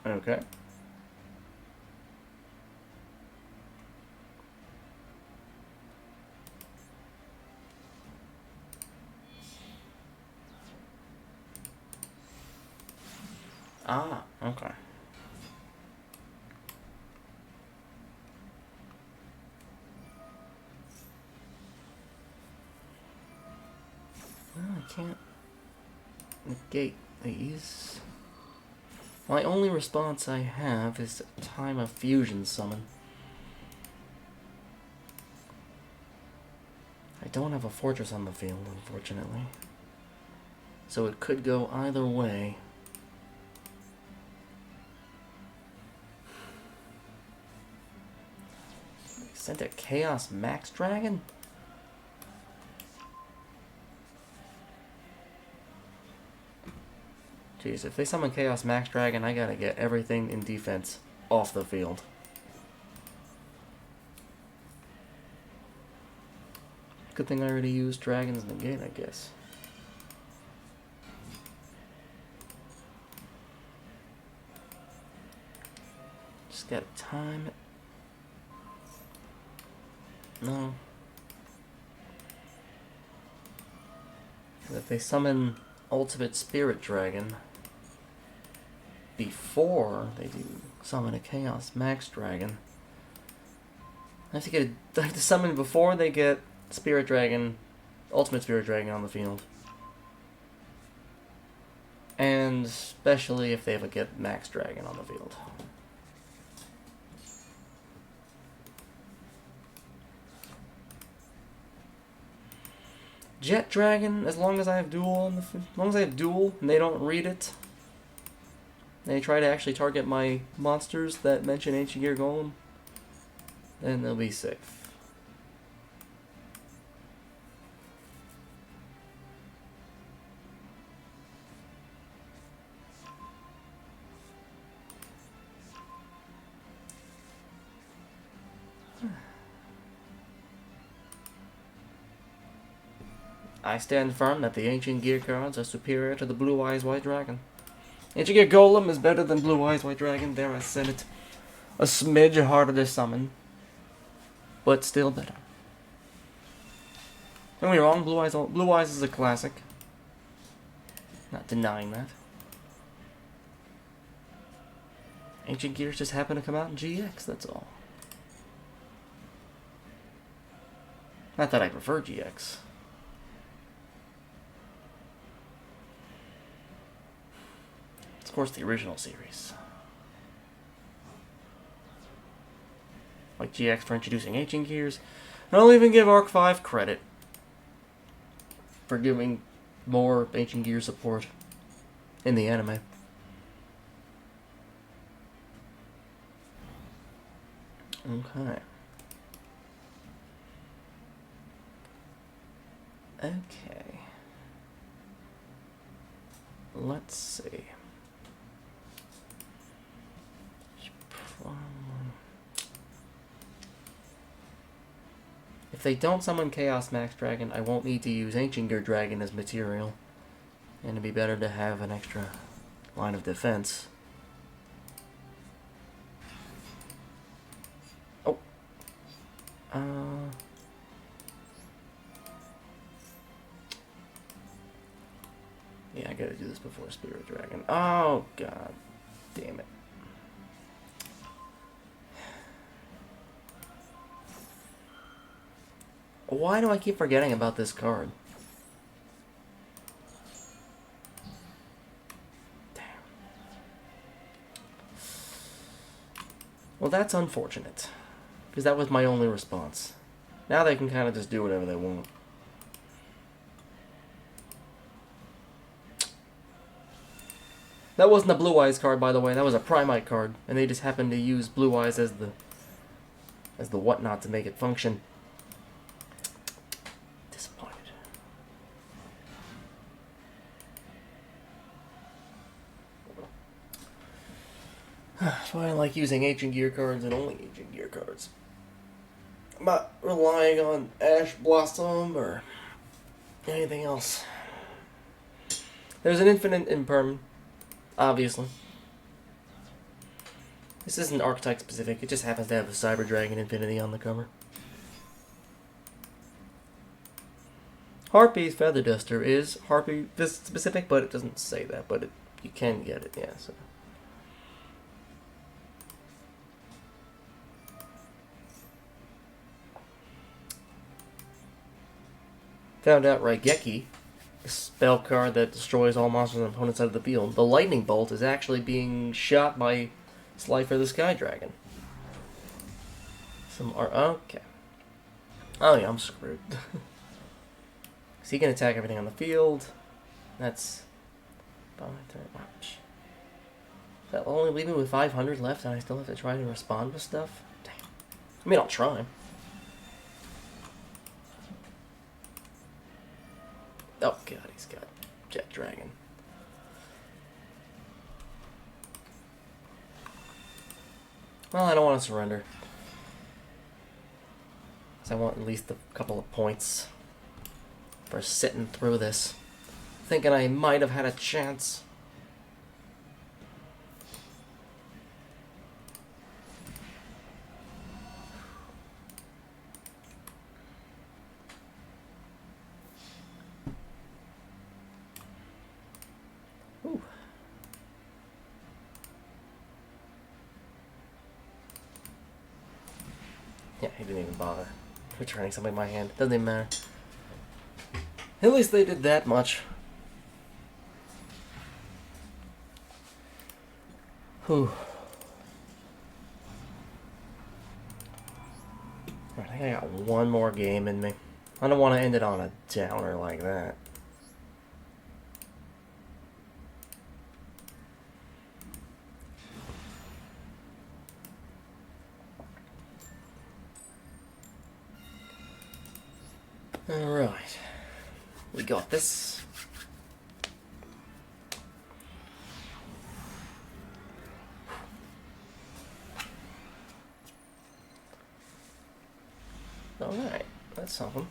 Okay. Ah, okay. Well, I can't negate these. My only response I have is Time of Fusion summon. I don't have a fortress on the field, unfortunately. So it could go either way. Sent a Chaos Max Dragon? Jeez, if they summon Chaos Max Dragon, I gotta get everything in defense off the field. Good thing I already used Dragon's Negate, I guess. Just gotta time it. No. If they summon Ultimate Spirit Dragon before they do summon a Chaos Max Dragon, I have to summon before they get Spirit Dragon, Ultimate Spirit Dragon on the field. And especially if they ever get Max Dragon on the field. Jet Dragon, as long as I have Duel as long as I have Duel and they don't read it, they try to actually target my monsters that mention Ancient Gear Golem, then they'll be safe. I stand firm that the Ancient Gear cards are superior to the Blue Eyes White Dragon. Ancient Gear Golem is better than Blue Eyes White Dragon, dare I said it. A smidge harder to summon, but still better. Don't get me wrong, Blue Eyes is a classic. Not denying that. Ancient Gears just happen to come out in GX, that's all. Not that I prefer GX. It's, of course, the original series. Like GX for introducing Ancient Gears. And I'll even give Arc 5 credit for giving more Ancient Gear support in the anime. Okay. Okay. Let's see. If they don't summon Chaos Max Dragon, I won't need to use Ancient Gear Dragon as material. And it'd be better to have an extra line of defense. Oh. Yeah, I gotta do this before Spirit Dragon. Oh, god damn it. Why do I keep forgetting about this card? Damn. Well, that's unfortunate. Because that was my only response. Now they can kind of just do whatever they want. That wasn't a Blue Eyes card, by the way. That was a Primite card. And they just happened to use Blue Eyes as the whatnot to make it function. Disappointed. That's why I like using Ancient Gear cards and only Ancient Gear cards. I'm not relying on Ash Blossom or anything else. There's an infinite imperm. Obviously. This isn't archetype specific, it just happens to have a Cyber Dragon Infinity on the cover. Harpy's Feather Duster is Harpy specific, but it doesn't say that, but you can get it, yeah. So. Found out Raigeki, a spell card that destroys all monsters on opponent's side of the field. The Lightning Bolt is actually being shot by Slifer the Sky Dragon. Okay. Oh yeah, I'm screwed. So he can attack everything on the field. That's... Watch. That'll only leave me with 500 left and I still have to try to respond to stuff? Damn. I mean, I'll try. Oh god, he's got Jet Dragon. Well, I don't want to surrender. Because I want at least a couple of points for sitting through this. Thinking I might have had a chance. Ooh. Yeah, he didn't even bother returning something in my hand. Doesn't even matter. At least they did that much. Whew. Alright, I think I got one more game in me. I don't want to end it on a downer like that. Alright. We got this. Alright, that's something.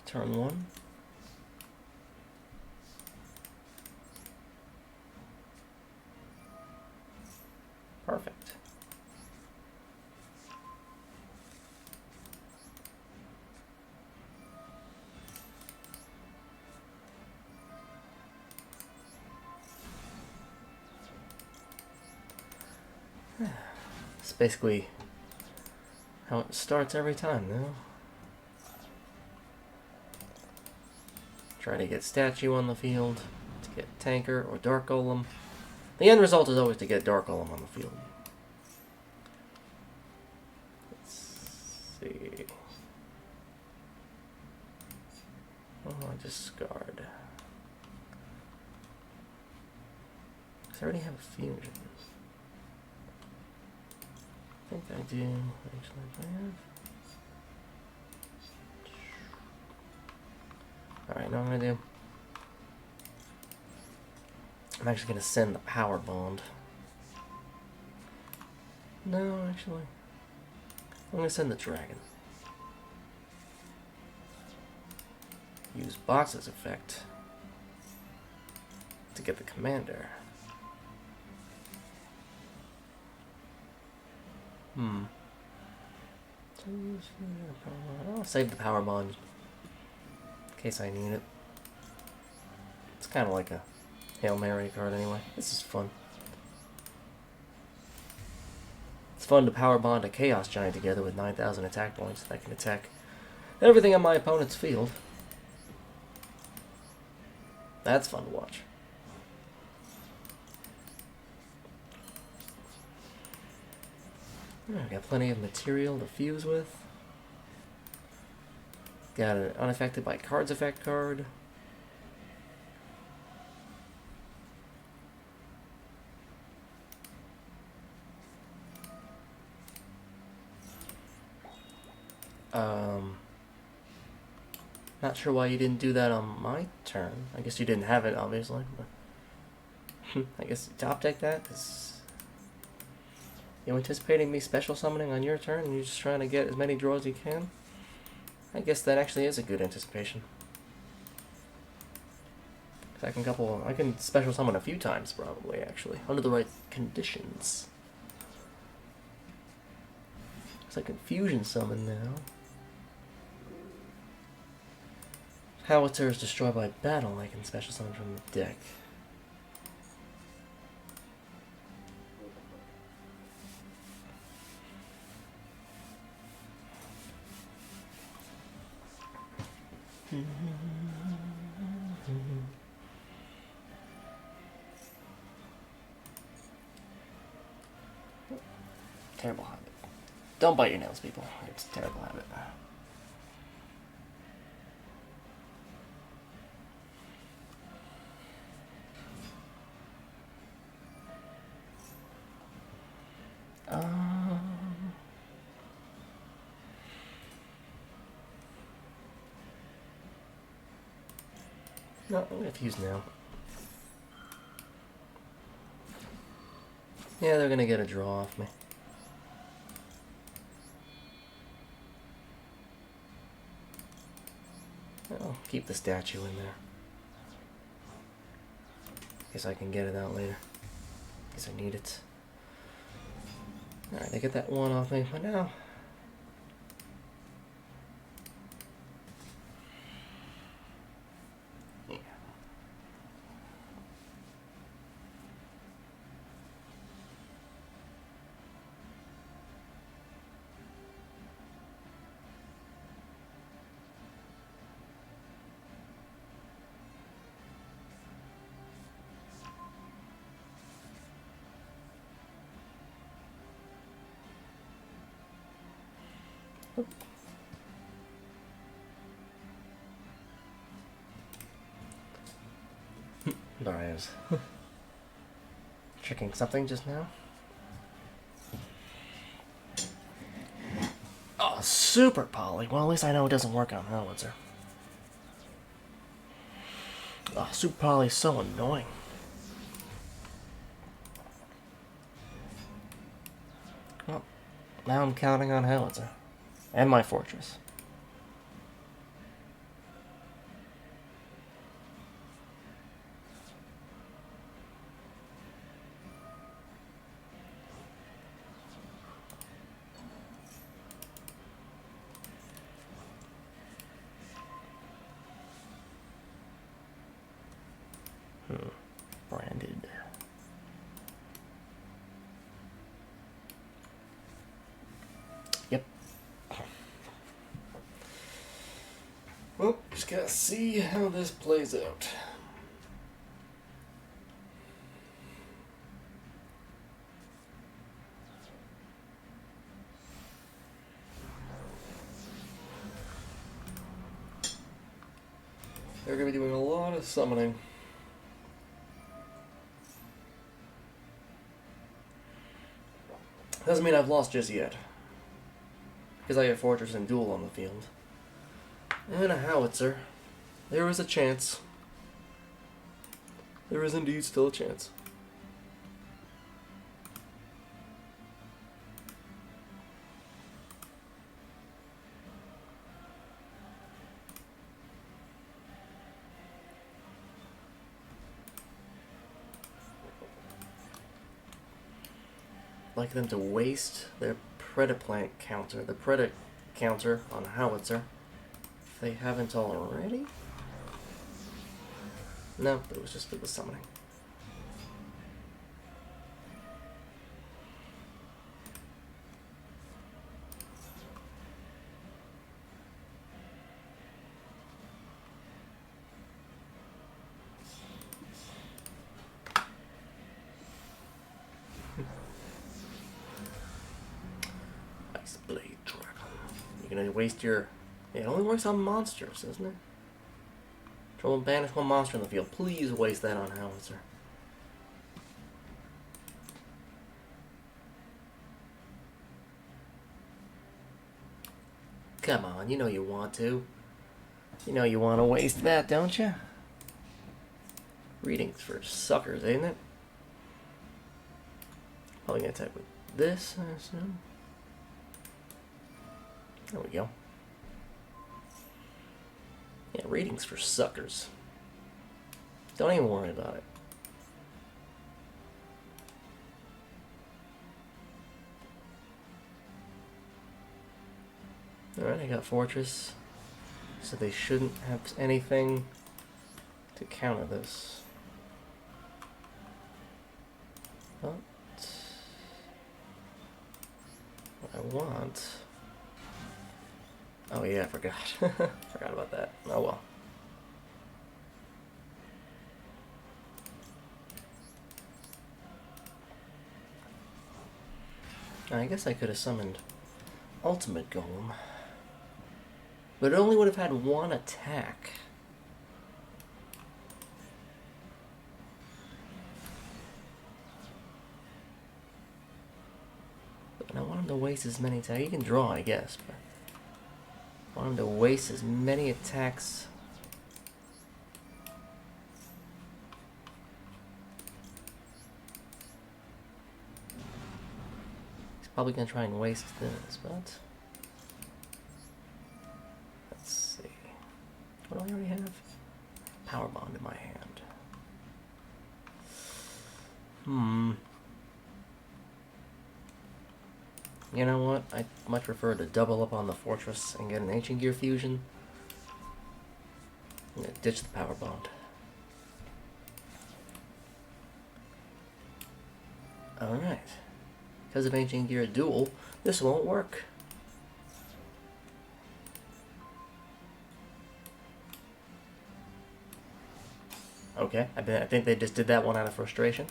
Turn one. Perfect. It's basically how it starts every time, though. Try to get statue on the field, to get tanker or dark golem. The end result is always to get dark golem on the field. Let's see. Oh, I discard. Because I already have a fusion. I think I do. Actually, if I have. Alright, now what I'm gonna do. I'm actually gonna send the power bond. No, actually. I'm gonna send the dragon. Use Box's effect to get the commander. I'll save the power bond in case I need it. It's kind of like a Hail Mary card anyway. This is fun. It's fun to power bond a Chaos Giant together with 9,000 attack points that can attack everything on my opponent's field. That's fun to watch. I've got plenty of material to fuse with. Got an unaffected by cards effect card. Not sure why you didn't do that on my turn. I guess you didn't have it, obviously. But I guess you top deck that, because you anticipating me special summoning on your turn, and you're just trying to get as many draws as you can. I guess that actually is a good anticipation. I can special summon a few times, probably, actually, under the right conditions. Because I can fusion summon now. Howitzer is destroyed by battle. I can special summon from the deck. Terrible habit. Don't bite your nails, people. It's a terrible habit. No, I'm gonna fuse now. Yeah, they're gonna get a draw off me. I'll keep the statue in there. Guess I can get it out later. Guess I need it. Alright, they get that one off me for now. Yeah. Sorry, I was checking something just now. Oh, super poly. Well, at least I know it doesn't work on howitzer. Oh, super poly is so annoying. Well, now I'm counting on howitzer. And my fortress. Branded. Yep. Well, just gotta see how this plays out. They're gonna be doing a lot of summoning. Doesn't mean I've lost just yet. Because I have Fortress and Duel on the field. And a howitzer. There is a chance. There is indeed still a chance. Like them to waste their Predaplant counter, the Preda counter on howitzer, if they haven't already. No, it was just for the summoning. Ice Blade Dragon. You're gonna waste your... Yeah, it only works on monsters, doesn't it? Trouble banish one monster in the field. Please waste that on howitzer. Come on, you know you want to. You know you want to waste that, don't you? Readings for suckers, ain't it? Probably gonna attack with this, I assume. There we go. Yeah, readings for suckers. Don't even worry about it. Alright, I got Fortress. So they shouldn't have anything to counter this. But what I want... Oh yeah, I forgot. Forgot about that. Oh well. I guess I could have summoned Ultimate Golem. But it only would have had one attack. But I want him to waste as many attacks. He can draw, I guess, but I want him to waste as many attacks. He's probably going to try and waste this, but... Let's see. What do I already have? Power Bond in my hand. You know what? I'd much prefer to double up on the Fortress and get an Ancient Gear fusion. I'm gonna ditch the Power Bond. Alright. Because of Ancient Gear Duel, this won't work. Okay, I think they just did that one out of frustration.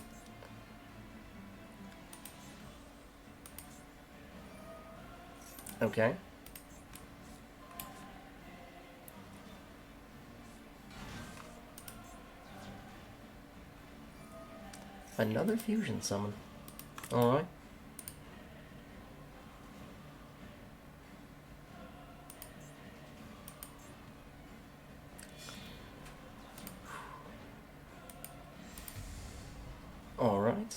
Okay. Another fusion summon. Alright. Alright.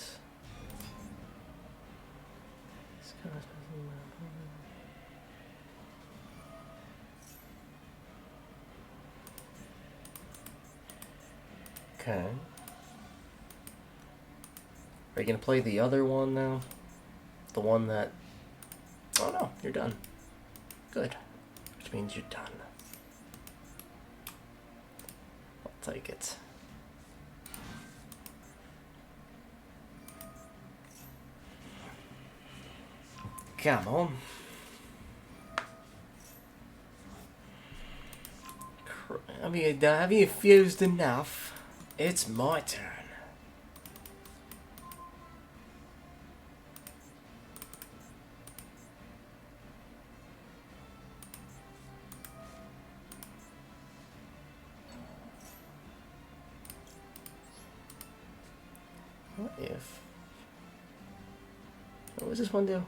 Okay. Are you gonna play the other one now? The one that... Oh no, you're done. Good. Which means you're done. I'll take it. Come on. Have you fused enough? It's my turn. What if... What does this one do?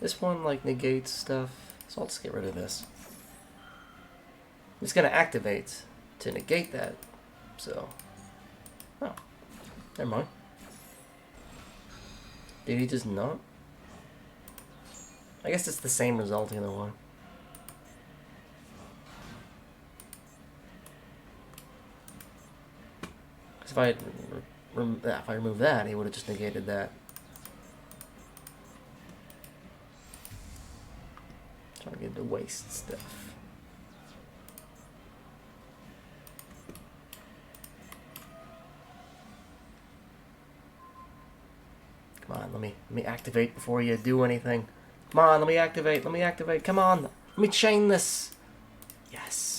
This one, like, negates stuff. So I'll just get rid of this. It's gonna activate to negate that. So... Oh. Never mind. Did he just not? I guess it's the same result either way. If I remove that, he would have just negated that. Trying to get to waste stuff. Come on, let me activate before you do anything. Come on, let me activate. Let me activate. Come on, let me chain this. Yes.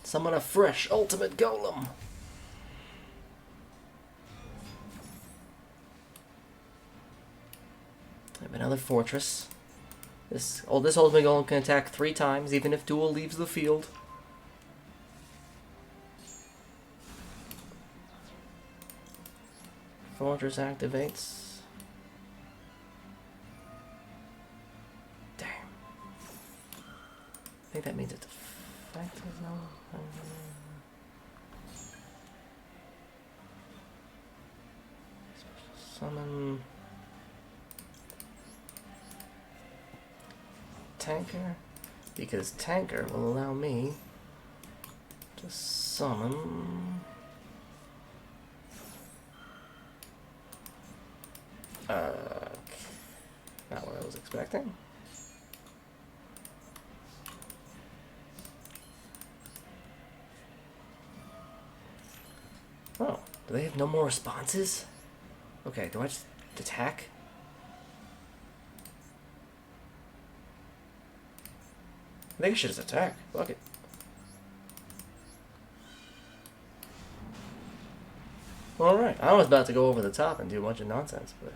Summon a fresh ultimate golem. I have another fortress. This ultimate golem can attack 3 times, even if Duel leaves the field. Fortress activates. Damn. I think that means it's effective now. Summon Tanker, because Tanker will allow me to summon not what I was expecting. Oh, do they have no more responses? Okay, do I just attack? I think I should just attack. Fuck it. Alright, I was about to go over the top and do a bunch of nonsense, but...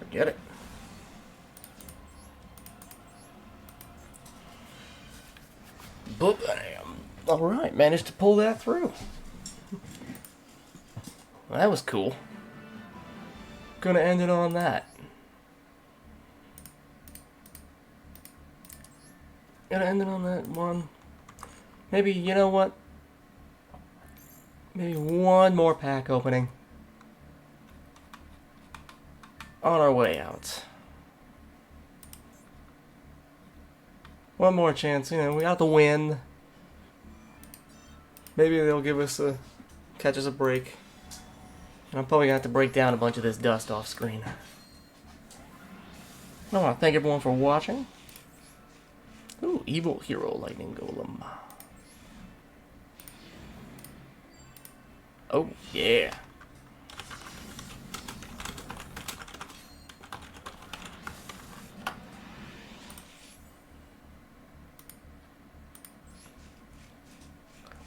Forget it. But bam. Alright, managed to pull that through. Well, that was cool. Gonna end it on that. Gonna end it on that one. Maybe, you know what? Maybe one more pack opening. On our way out. One more chance, you know, we got the win. Maybe they'll give us a... catch us a break. I'm probably gonna have to break down a bunch of this dust off screen. I want to thank everyone for watching. Ooh, Evil Hero Lightning Golem. Oh, yeah.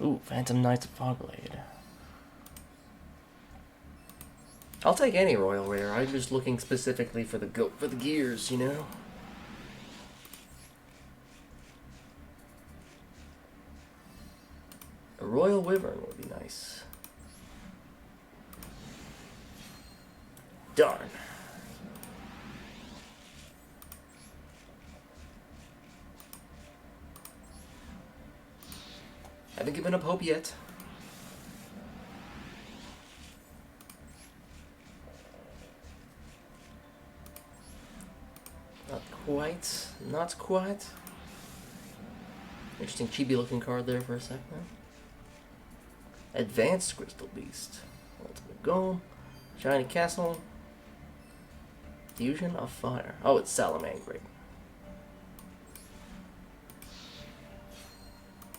Ooh, Phantom Knights of Fogblade. I'll take any Royal Rare. I'm just looking specifically for the gears, you know? A Royal Wyvern would be nice. Darn. Haven't given up hope yet. Not quite. Not quite. Interesting chibi looking card there for a second. Advanced Crystal Beast. Ultimate Golem. Shiny Castle. Fusion of Fire. Oh, it's Salamangreat.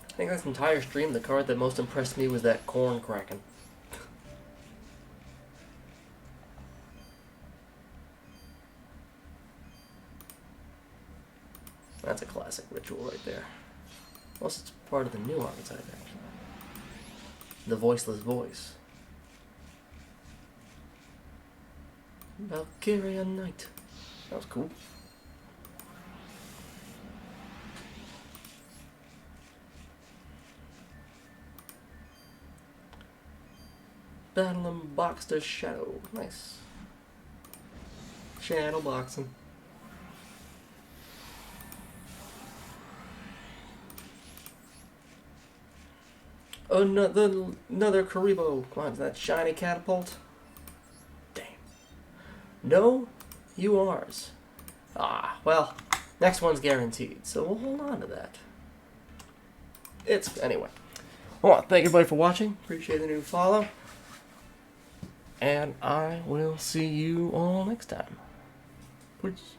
I think this entire stream, the card that most impressed me was that Corn Kraken. That's a classic ritual right there. Plus, it's part of the new archetype, actually. The Voiceless Voice. Valkyria Knight. That was cool. Battle and Boxer Shadow. Nice. Shadow boxing. Another Karibo. Come on, is that shiny catapult? Damn. No, you ours. Ah, well, next one's guaranteed, so we'll hold on to that. Anyway. Well, thank everybody for watching. Appreciate the new follow. And I will see you all next time. Peace.